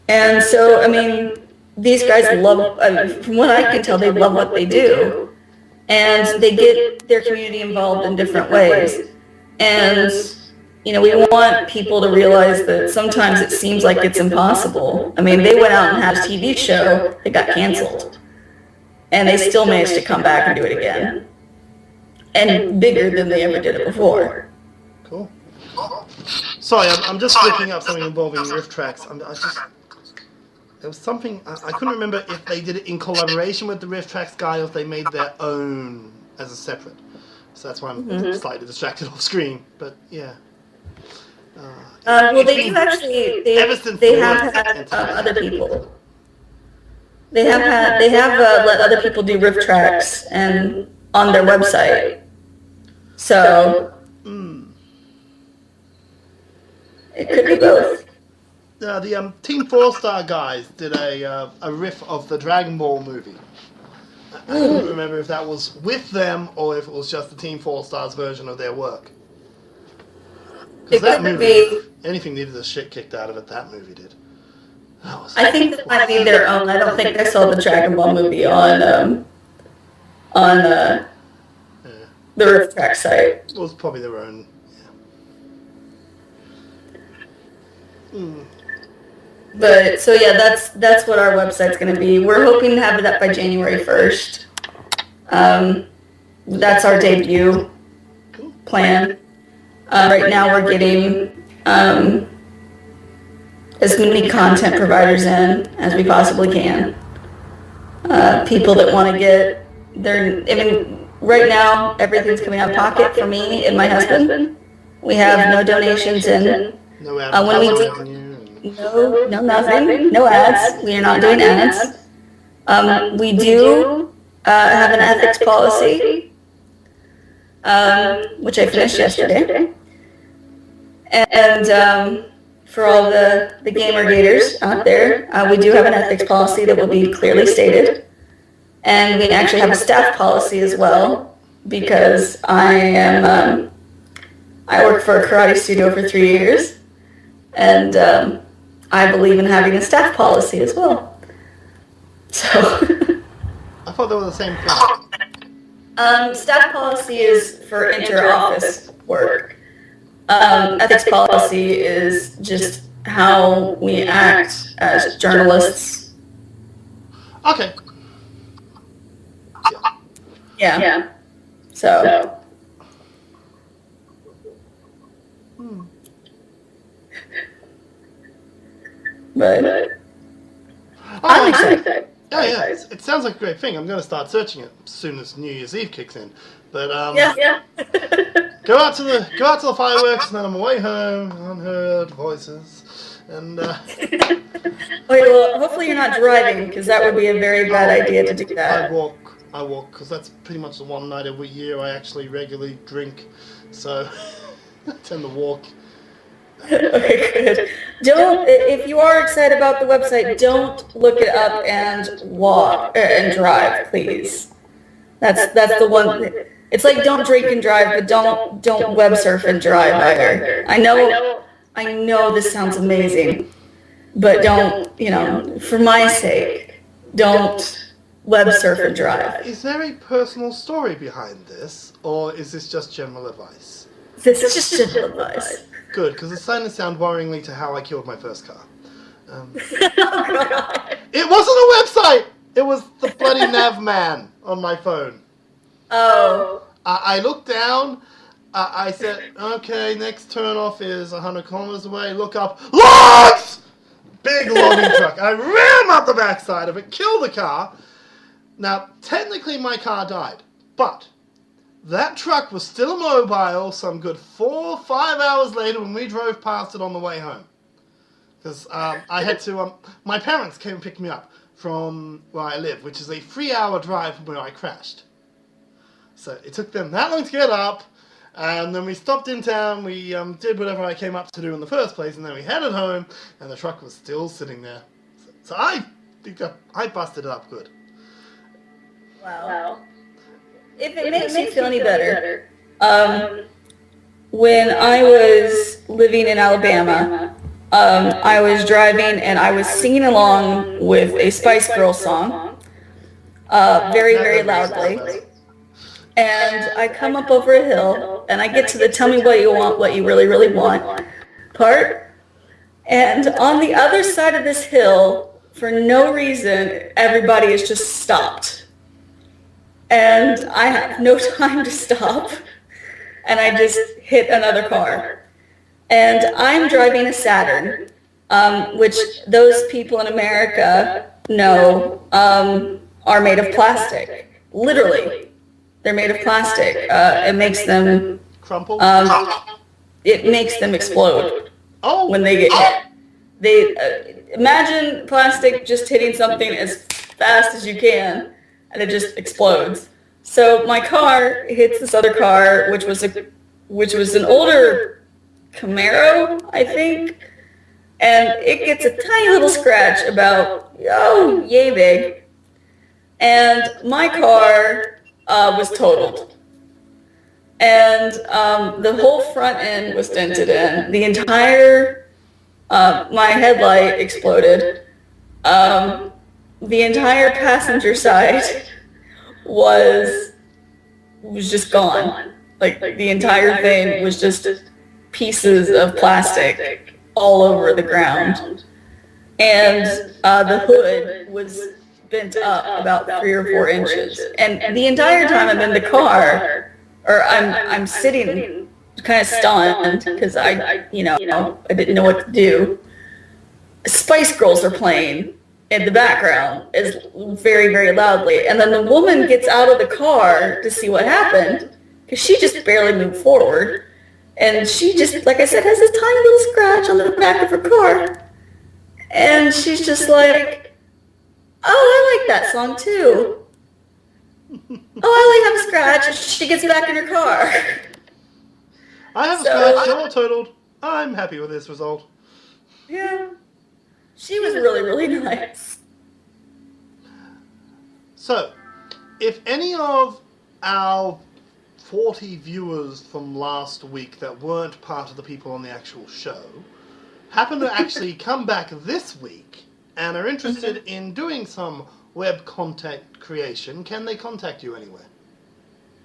And so, I mean, these guys love, from what I can tell, they love what they do. And they get their community involved in different ways. And, you know, we want people to realize that sometimes it seems like it's impossible. I mean, they went out and had a TV show that got canceled. And they still managed to come back and do it again. And bigger than they ever did it before.
Cool. Sorry, I'm just looking up something involving riff tracks. There was something, I couldn't remember if they did it in collaboration with the riff tracks guy or if they made their own as a separate. So that's why I'm slightly distracted off screen. But yeah.
Well, they do actually, they have had other people. They have let other people do riff tracks and on their website. So it could be both.
The Team 4-Star guys did a riff of the Dragon Ball movie. I couldn't remember if that was with them or if it was just the Team 4-Star's version of their work. Because that movie, anything needed the shit kicked out of it, that movie did.
I think that might be their own. I don't think I saw the Dragon Ball movie on the riff track site.
It was probably their own. Yeah.
But so yeah, that's what our website's going to be. We're hoping to have it up by January 1st. That's our debut plan. Right now we're getting as many content providers in as we possibly can. People that want to get their, I mean, right now everything's coming out of pocket for me and my husband. We have no donations in.
No advertising.
No, nothing. No ads. We are not doing ads. We do have an ethics policy, which I finished yesterday. And for all the gamer gators out there, we do have an ethics policy that will be clearly stated. And we actually have a staff policy as well, because I worked for a karate studio for 3 years. And I believe in having a staff policy as well. So
I thought they were the same thing.
Staff policy is for inter-office work. Ethics policy is just how we act as journalists.
Okay.
Yeah. So. But I'm excited.
Yeah. It sounds like a great thing. I'm going to start searching it as soon as New Year's Eve kicks in. But
yeah.
go out to the fireworks, and then I'm away home, unheard voices, and.
Okay, well, hopefully you're not driving, because that would be a very bad idea to do that.
I walk, because that's pretty much the one night every year I actually regularly drink, so I tend to walk.
Okay, good. If you are excited about the website, don't look it up and walk and drive, please. That's the one. It's like don't drink and drive, but don't web surf and drive either. I know this sounds amazing, but don't, for my sake, don't web surf and drive.
Is there a personal story behind this, or is this just general advice?
This is just general advice.
Good, because it's starting to sound worryingly to how I killed my first car. It wasn't a website! It was the bloody nav man on my phone.
Oh.
I looked down, I said, okay, next turn off is 100 kilometers away, look up, logs! Big logging truck. I ran up the backside of it, killed the car. Now, technically my car died, but that truck was still immobile some good 4 or 5 hours later when we drove past it on the way home. Because I had to, my parents came and picked me up from where I live, which is a 3-hour drive from where I crashed. So it took them that long to get up, and then we stopped in town, we did whatever I came up to do in the first place, and then we headed home, and the truck was still sitting there. So I think that I busted it up good.
Wow. If it makes you feel any better, when I was living in Alabama, I was driving and I was singing along with a Spice Girl song, very, very loudly. And I come up over a hill and I get to the tell me what you want, what you really, really want part. And on the other side of this hill, for no reason, everybody is just stopped. And I have no time to stop. And I just hit another car. And I'm driving a Saturn, which those people in America know are made of plastic. Literally. They're made of plastic. It makes them
crumple.
It makes them explode when they get hit. They imagine plastic just hitting something as fast as you can, and it just explodes. So my car hits this other car, which was an older Camaro, I think, and it gets a tiny little scratch about yay big, and my car was totaled. And the whole front end was dented in. The entire, my headlight exploded. The entire passenger side was just gone. Like the entire thing was just pieces of plastic all over the ground. And the hood was bent up about 3 or 4 inches. And the entire time I'm in the car, or I'm sitting kind of stunned because I didn't know what to do. Spice Girls are playing in the background is very, very loudly. And then the woman gets out of the car to see what happened because she just barely moved forward. And she just, like I said, has this tiny little scratch on the back of her car. And she's just like, oh, I like that song too. Oh, I like have a scratch. She gets back in her car.
I have a scratch, they're all totaled. I'm happy with this result.
Yeah. She was really, really nice.
So, if any of our 40 viewers from last week that weren't part of the people on the actual show happen to actually come back this week and are interested in doing some web content creation, can they contact you anywhere?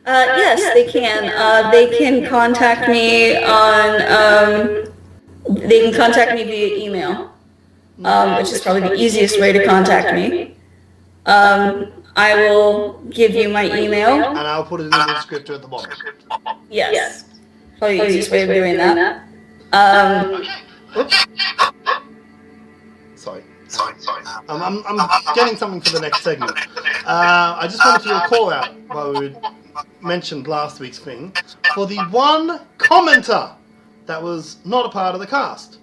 Yes, they can. They can contact me on, they can contact me via email, which is probably the easiest way to contact me. I will give you my email.
And I'll put it in the descriptor at the bottom.
Yes. Probably the easiest way of doing that.
Oops. Sorry. I'm getting something for the next segment. I just wanted to do a call out while we mentioned last week's thing for the one commenter that was not a part of the cast.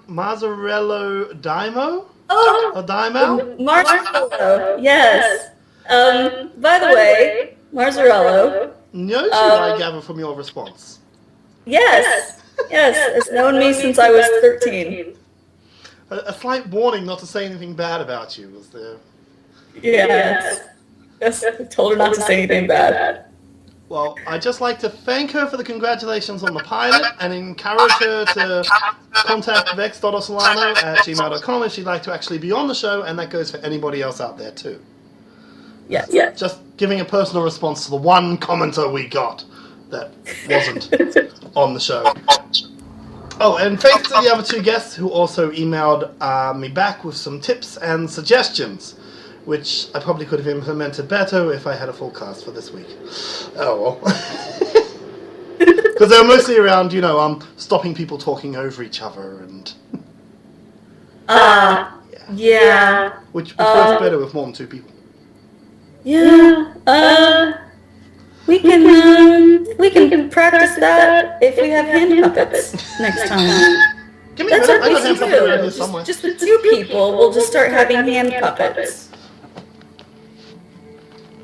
Mazzarello Dimo?
Oh,
or Dimo?
Marzarello, yes. By the way, Marzarello.
Knows who I gather from your response.
Yes, it's known me since I was 13.
A slight warning not to say anything bad about you was there.
Yes, I told her not to say anything bad.
Well, I'd just like to thank her for the congratulations on the pilot and encourage her to contact vex.osolano@gmail.com if she'd like to actually be on the show, and that goes for anybody else out there too.
Yes.
Just giving a personal response to the one commenter we got that wasn't on the show. Oh, and thanks to the other 2 guests who also emailed me back with some tips and suggestions, which I probably could have implemented better if I had a full cast for this week. Oh well. Because they're mostly around, stopping people talking over each other and...
Yeah.
Which works better with more than 2 people.
Yeah, we can practice that if we have hand puppets next time.
Give me a minute, I got hand puppets around here somewhere.
Just with 2 people, we'll just start having hand puppets.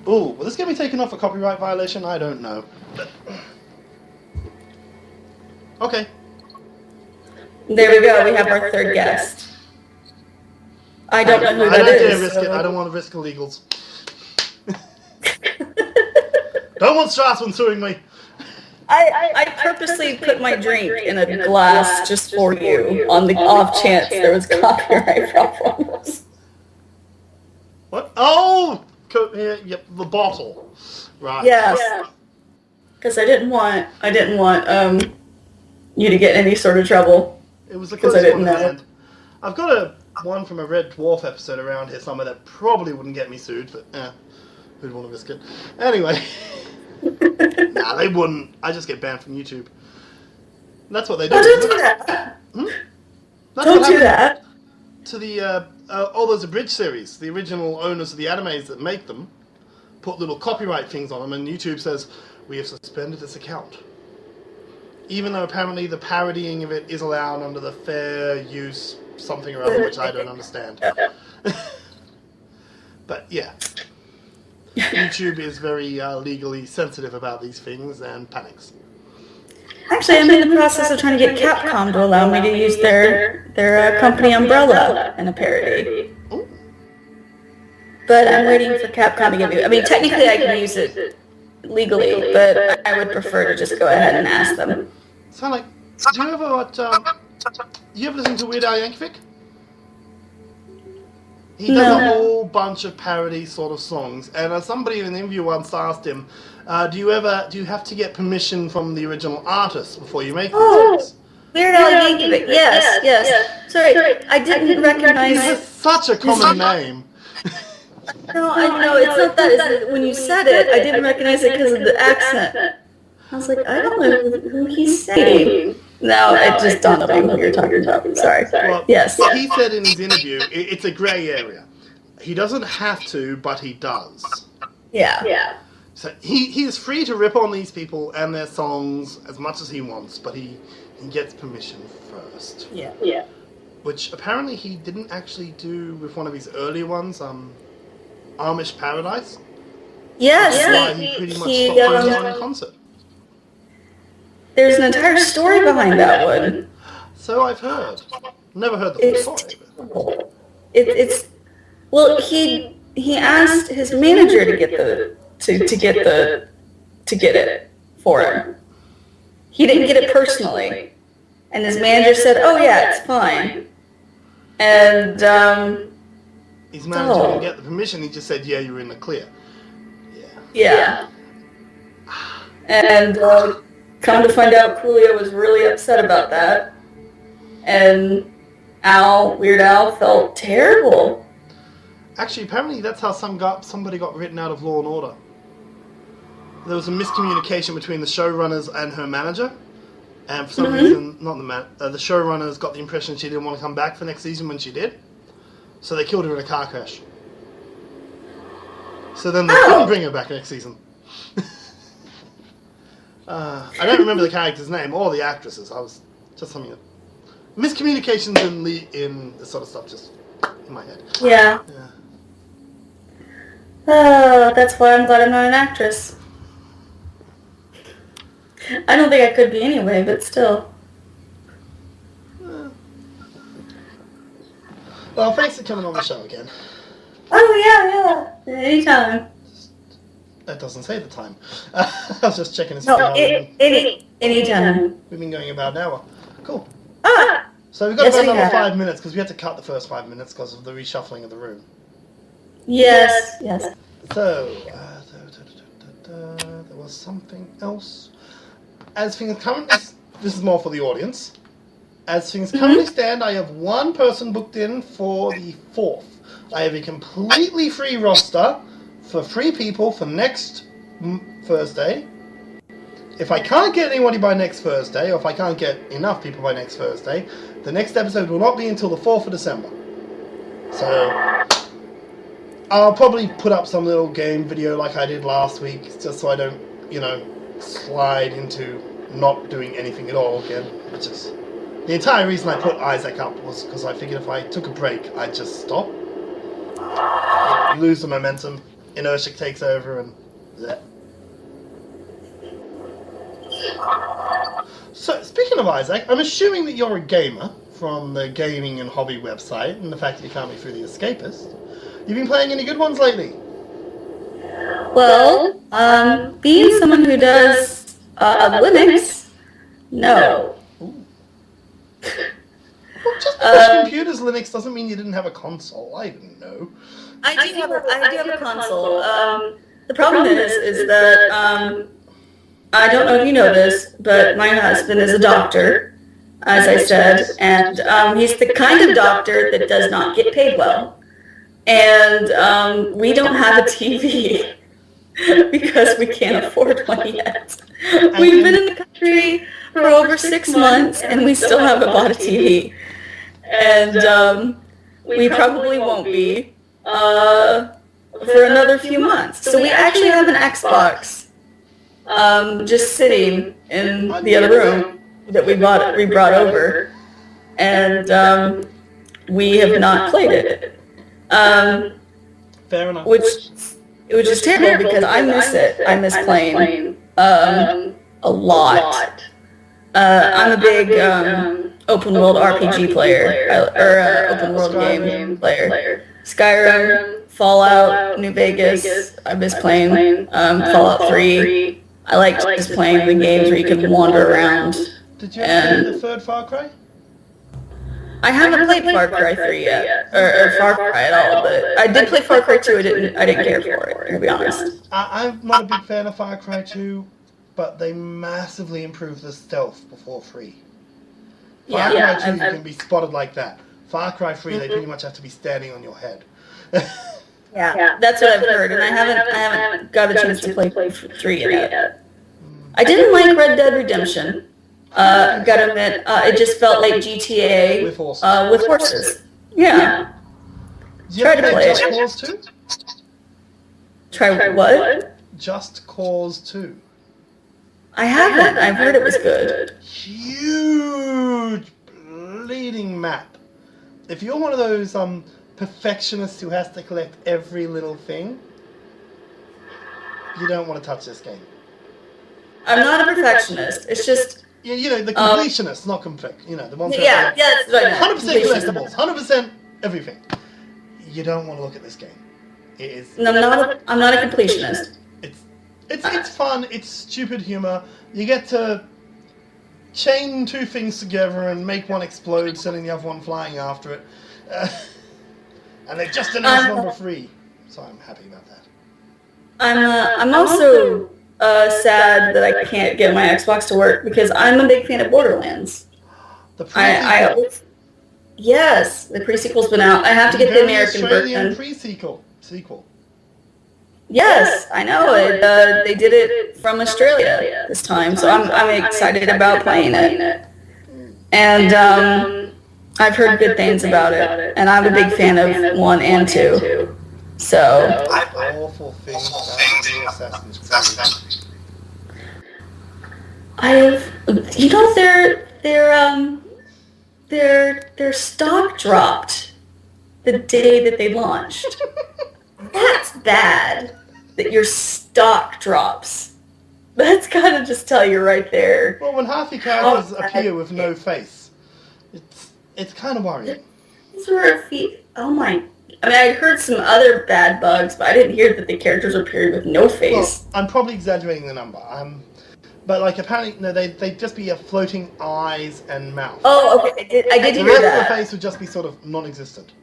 Ooh, will this get me taken off a copyright violation? I don't know. Okay.
There we go, we have our 3rd guest. I don't know who
I
that
don't
is.
dare risk it. I don't want to risk illegals. Don't want Strassman suing me.
I purposely put my drink in a glass just for you on the off chance there was copyright problems.
What? Oh! Yep, the bottle. Right.
Yes. Because I didn't want you to get any sort of trouble.
It was the
Because I
closest one
didn't
at
know.
hand. I've got one from a Red Dwarf episode around here somewhere that probably wouldn't get me sued, but who'd want to risk it? Anyway. Nah, they wouldn't. I just get banned from YouTube. That's what they do.
Oh, don't do that. Don't do that.
To the all those abridged series, the original owners of the animes that make them put little copyright things on them, and YouTube says we have suspended this account, even though apparently the parodying of it is allowed under the fair use something or other, which I don't understand. But yeah, YouTube is very legally sensitive about these things and panics.
Actually, I'm in the process of trying to get Capcom to allow me to use their company umbrella in a parody.
Ooh.
But I'm waiting for Capcom to give me... I mean, technically I can use it legally, but I would prefer to just go ahead and ask them.
So, like, do you ever you ever listen to Weird Al Yankovic? He does a whole bunch of parody sort of songs, and somebody in an interview once asked him, do you have to get permission from the original artist before you make these?
Weird Al Yankovic, yes. Sorry, I didn't recognize...
It's such a common name.
No, I know, it's not that. It's when you said it, I didn't recognize it because of the accent. I was like, I don't know who he's saying. No, it just dawned on me who you're talking about. Sorry.
Well,
yes.
He said in his interview, it's a grey area. He doesn't have to, but he does.
Yeah.
So he is free to rip on these people and their songs as much as he wants, but he gets permission first.
Yeah.
Which apparently he didn't actually do with one of his earlier ones, Amish Paradise.
Yes.
That's why he pretty much stopped doing it in concert.
There's an entire story behind that one.
So I've heard. Never heard the full story.
Well, he asked his manager to get it for him. He didn't get it personally, and his manager said, "Oh yeah, it's fine." And
his manager didn't get the permission. He just said, "Yeah, you're in the clear."
Yeah. And come to find out, Coolio was really upset about that, and Weird Al felt terrible.
Actually, apparently that's how somebody got written out of Law and Order. There was a miscommunication between the showrunners and her manager, and for some reason, the showrunners got the impression she didn't want to come back for next season when she did, so they killed her in a car crash. So then they couldn't bring her back next season. I don't remember the character's name or the actresses. I was just something that miscommunications in this sort of stuff just in my head.
Yeah. Oh, that's why I'm glad I'm not an actress. I don't think I could be anyway, but still.
Well, thanks for coming on the show again.
Oh, yeah. Anytime.
That doesn't say the time. I was just checking his
No, anytime.
We've been going about an hour. Cool.
Ah!
So we've got
Yes,
about
we
another
have.
5 minutes because we had to cut the first 5 minutes because of the reshuffling of the room.
Yes.
So, there was something else. As things currently, this is more for the audience. As things currently stand, I have one person booked in for the 4th. I have a completely free roster for 3 people for next Thursday. If I can't get anybody by next Thursday, or if I can't get enough people by next Thursday, the next episode will not be until the 4th of December. So, I'll probably put up some little game video like I did last week, just so I don't, slide into not doing anything at all again. Which is the entire reason I put Isaac up was because I figured if I took a break, I'd just stop. You lose the momentum, inertia takes over, and bleh. So, speaking of Isaac, I'm assuming that you're a gamer from the gaming and hobby website and the fact that you can't be through the Escapist, you've been playing any good ones lately?
Well, being someone who does Linux, no.
Ooh. Well, just because computers Linux doesn't mean you didn't have a console. I didn't know.
I do have a console. The problem is that I don't know if you know this, but my husband is a doctor, as I said, and he's the kind of doctor that does not get paid well. And we don't have a TV because we can't afford one yet. We've been in the country for over 6 months, and we still haven't bought a TV. And we probably won't be for another few months. So we actually have an Xbox just sitting in the other room that we brought over, and we have not played it.
Fair enough.
Which is terrible because I miss it. I miss playing a lot. I'm a big open world RPG player, or open world game player. Skyrim, Fallout, New Vegas. I miss playing Fallout 3. I like just playing the games where you can wander around.
Did you play the third Far Cry?
I haven't played Far Cry 3 yet, or Far Cry at all, but I did play Far Cry 2. I didn't care for it, to be honest.
I'm not a big fan of Far Cry 2, but they massively improved the stealth before 3. Far Cry 2 you can be spotted like that. Far Cry 3 they pretty much have to be standing on your head.
Yeah, that's what I've heard, and I haven't got a chance to play 3 yet. I didn't like Red Dead Redemption. Gotta admit, it just felt like GTA
With horses.
With horses. Yeah. Try to play
Just
it.
Cause 2?
Try what?
Just Cause 2.
I haven't. I've heard it was good.
Huge bleeding map. If you're one of those perfectionists who has to collect every little thing, you don't want to touch this game.
I'm not a perfectionist. It's just...
You know, the completionists, not the ones who
Yeah, that's right.
100% collectibles, 100% everything. You don't want to look at this game. It is.
No, I'm not a completionist.
It's fun. It's stupid humor. You get to chain two things together and make one explode, sending the other one flying after it. And they've just announced number 3, so I'm happy about that.
I'm also sad that I can't get my Xbox to work because I'm a big fan of Borderlands.
The pre-sequel.
Yes, the pre-sequel's been out. I have to get the American
Australian
version.
pre-sequel.
Yes, I know it. They did it from Australia this time, so I'm excited about playing it. And I've heard good things about it, and I'm a big fan of 1 and 2. So.
Awful things about Assassin's Creed.
Their stock dropped the day that they launched. That's bad that your stock drops. That's gotta just tell you right there.
Well, when half your characters appear with no face, it's kind of worrying.
Oh my. I mean, I heard some other bad bugs, but I didn't hear that the characters appeared with no face.
Well, I'm probably exaggerating the number. But like apparently, no, they'd just be a floating eyes and mouth.
Oh, okay. I did
the
hear
rest
that.
of the face would just be sort of non-existent.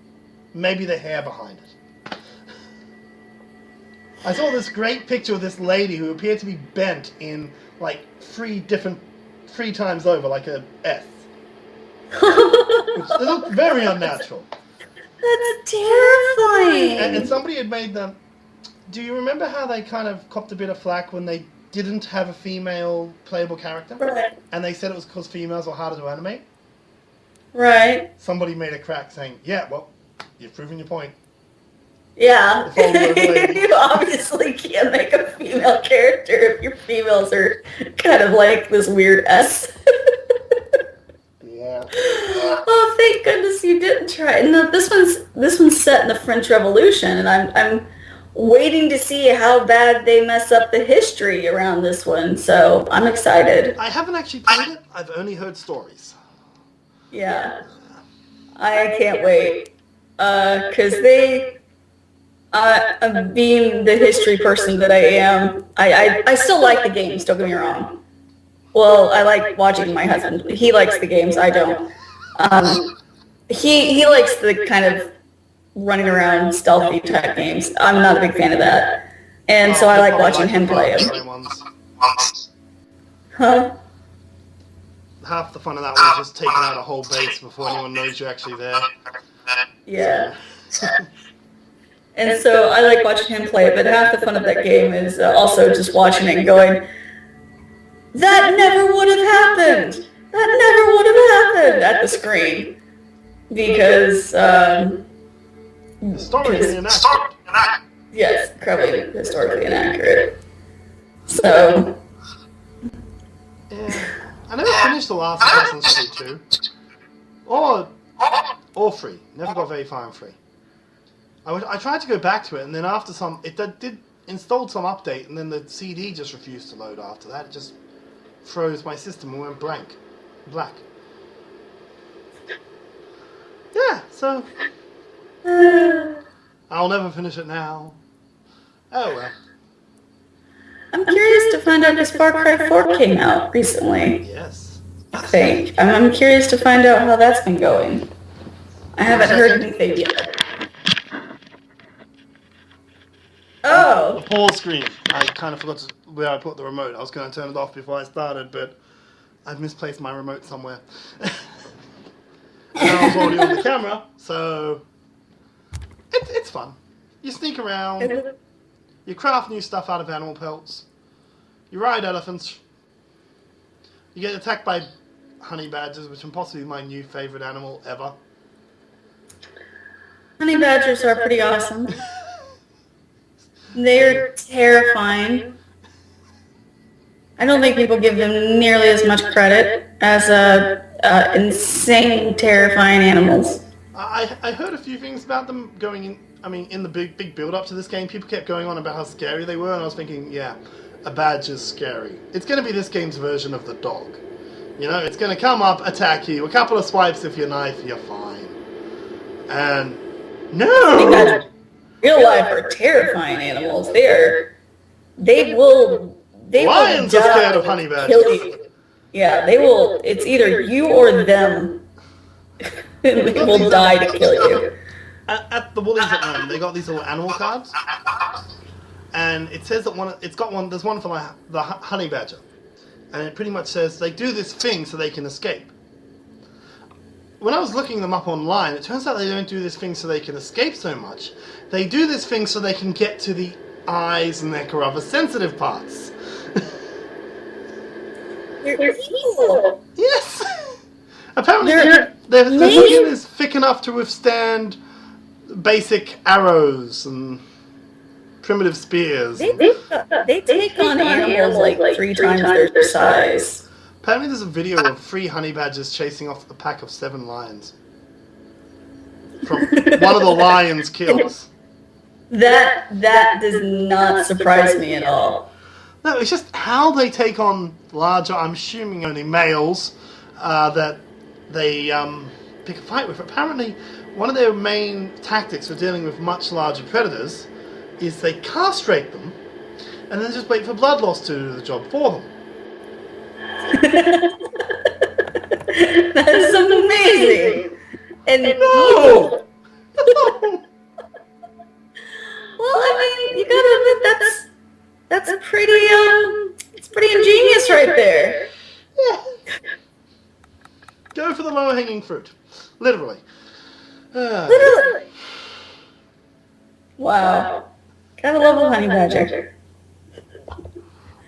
Maybe the hair behind it. I saw this great picture of this lady who appeared to be bent in like 3 times over, like a S. Which looked very unnatural.
That's terrifying.
And somebody had made them. Do you remember how they kind of copped a bit of flack when they didn't have a female playable character?
Right.
And they said it was because females were harder to animate?
Right.
Somebody made a crack saying, yeah, well, you've proven your point.
Yeah. You obviously can't make a female character if your females are kind of like this weird S.
Yeah.
Oh, thank goodness you didn't try it. No, this one's set in the French Revolution, and I'm waiting to see how bad they mess up the history around this one. So I'm excited.
I haven't actually played it. I've only heard stories.
Yeah. I can't wait. Because being the history person that I am, I still like the games, don't get me wrong. Well, I like watching my husband. He likes the games, I don't. He likes the kind of running around stealthy type games. I'm not a big fan of that. And so I like watching him play them. Huh?
Half the fun of that one is just taking out a whole base before anyone knows you're actually there.
Yeah. And so I like watching him play it, but half the fun of that game is also just watching it and going, that never would have happened! That never would have happened at the screen. Because,
historically inaccurate.
Yes, incredibly historically inaccurate. So...
Yeah. I never finished the last Assassin's Creed 2. Or 3. Never got very far in 3. I tried to go back to it, and then after it did installed some update, and then the CD just refused to load after that. It just froze my system and went black. Yeah, so I'll never finish it now. Oh well.
I'm curious to find out if Far Cry 4 came out recently.
Yes.
I think. I'm curious to find out how that's been going. I haven't heard anything yet. Oh!
The pause screen. I kind of forgot where I put the remote. I was going to turn it off before I started, but I've misplaced my remote somewhere. And I was already on the camera, so it's fun. You sneak around, you craft new stuff out of animal pelts, you ride elephants, you get attacked by honey badgers, which are possibly my new favourite animal ever.
Honey badgers are pretty awesome. They're terrifying. I don't think people give them nearly as much credit as insane, terrifying animals.
I heard a few things about them going in. I mean, in the big build up to this game, people kept going on about how scary they were, and I was thinking, yeah, a badger's scary. It's going to be this game's version of the dog. You know, it's going to come up, attack you, a couple of swipes with your knife, you're fine. And no.
Real life are terrifying animals. They will
Lions are scared of honey badgers.
Yeah, they will. It's either you or them. They will die to kill you.
At the Woolies at home, they got these little animal cards, and it says that there's one for the honey badger, and it pretty much says they do this thing so they can escape. When I was looking them up online, it turns out they don't do this thing so they can escape so much. They do this thing so they can get to the eyes, neck, or other sensitive parts.
They're evil.
Yes! Apparently their skin is thick enough to withstand basic arrows and primitive spears.
They take on animals like 3 times their size.
Apparently there's a video of 3 honey badgers chasing off a pack of 7 lions. From one of the lions' kills.
That does not surprise me at all.
No, it's just how they take on larger, I'm assuming only males, that they pick a fight with. Apparently, one of their main tactics for dealing with much larger predators is they castrate them and then just wait for blood loss to do the job for them.
That is amazing. And
no.
Well, I mean, you gotta admit that's pretty it's pretty ingenious right there.
Yeah. Go for the lower hanging fruit, literally.
Literally. Wow. Gotta love a honey badger.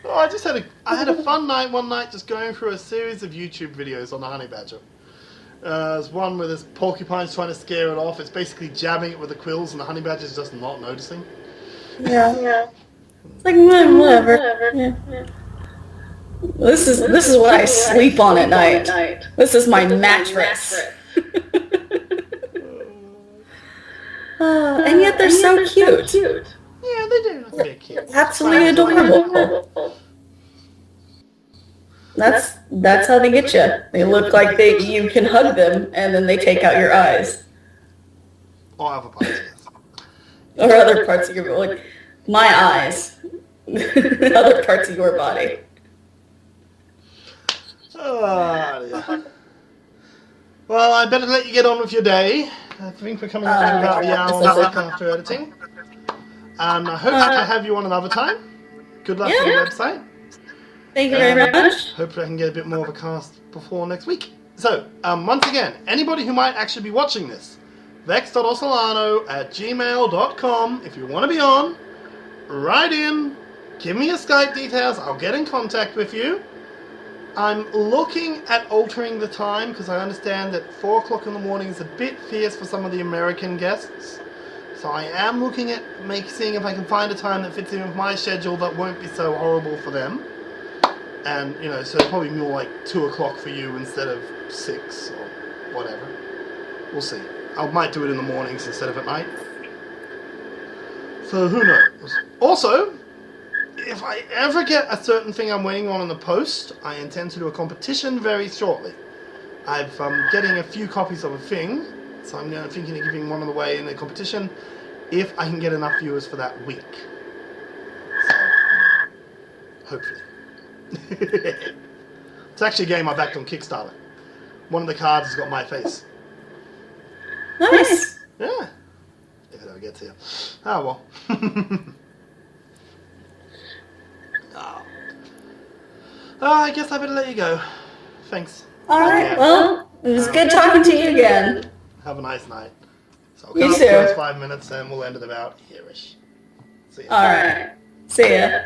Oh, I had a fun night one night just going through a series of YouTube videos on the honey badger. There's one where this porcupine's trying to scare it off. It's basically jabbing it with the quills, and the honey badger's just not noticing.
Yeah. It's like whatever. Yeah. This is what I sleep on at night. This is my mattress. And yet they're so cute.
Yeah, they do look a bit cute.
Absolutely adorable. That's how they get you. They look like you can hug them, and then they take out your eyes.
Or other parts, yes.
Or other parts of your body. Like, my eyes. Other parts of your body.
Oh, dear. Well, I better let you get on with your day. I think we're coming up to about the hour mark after editing. And I hope to have you on another time. Good luck with the website.
Thank you very much.
Hopefully I can get a bit more of a cast before next week. So, once again, anybody who might actually be watching this, vex.orsolano@gmail.com. If you want to be on, write in, give me your Skype details, I'll get in contact with you. I'm looking at altering the time because I understand that 4 o'clock in the morning is a bit fierce for some of the American guests. So I am looking at seeing if I can find a time that fits in with my schedule that won't be so horrible for them. And, you know, so probably more like 2 o'clock for you instead of 6 or whatever. We'll see. I might do it in the mornings instead of at night. So who knows? Also, if I ever get a certain thing I'm waiting on in the post, I intend to do a competition very shortly. I'm getting a few copies of a thing, so I'm thinking of giving one of the way in the competition if I can get enough viewers for that week. So, hopefully. It's actually a game I backed on Kickstarter. One of the cards has got my face.
Nice.
Yeah. If it ever gets here. Oh well. I guess I better let you go. Thanks.
Alright, well, it was good talking to you again.
Have a nice night. So I'll
You
cut
too.
the first 5 minutes and we'll end at about here-ish. See ya.
Alright. See ya.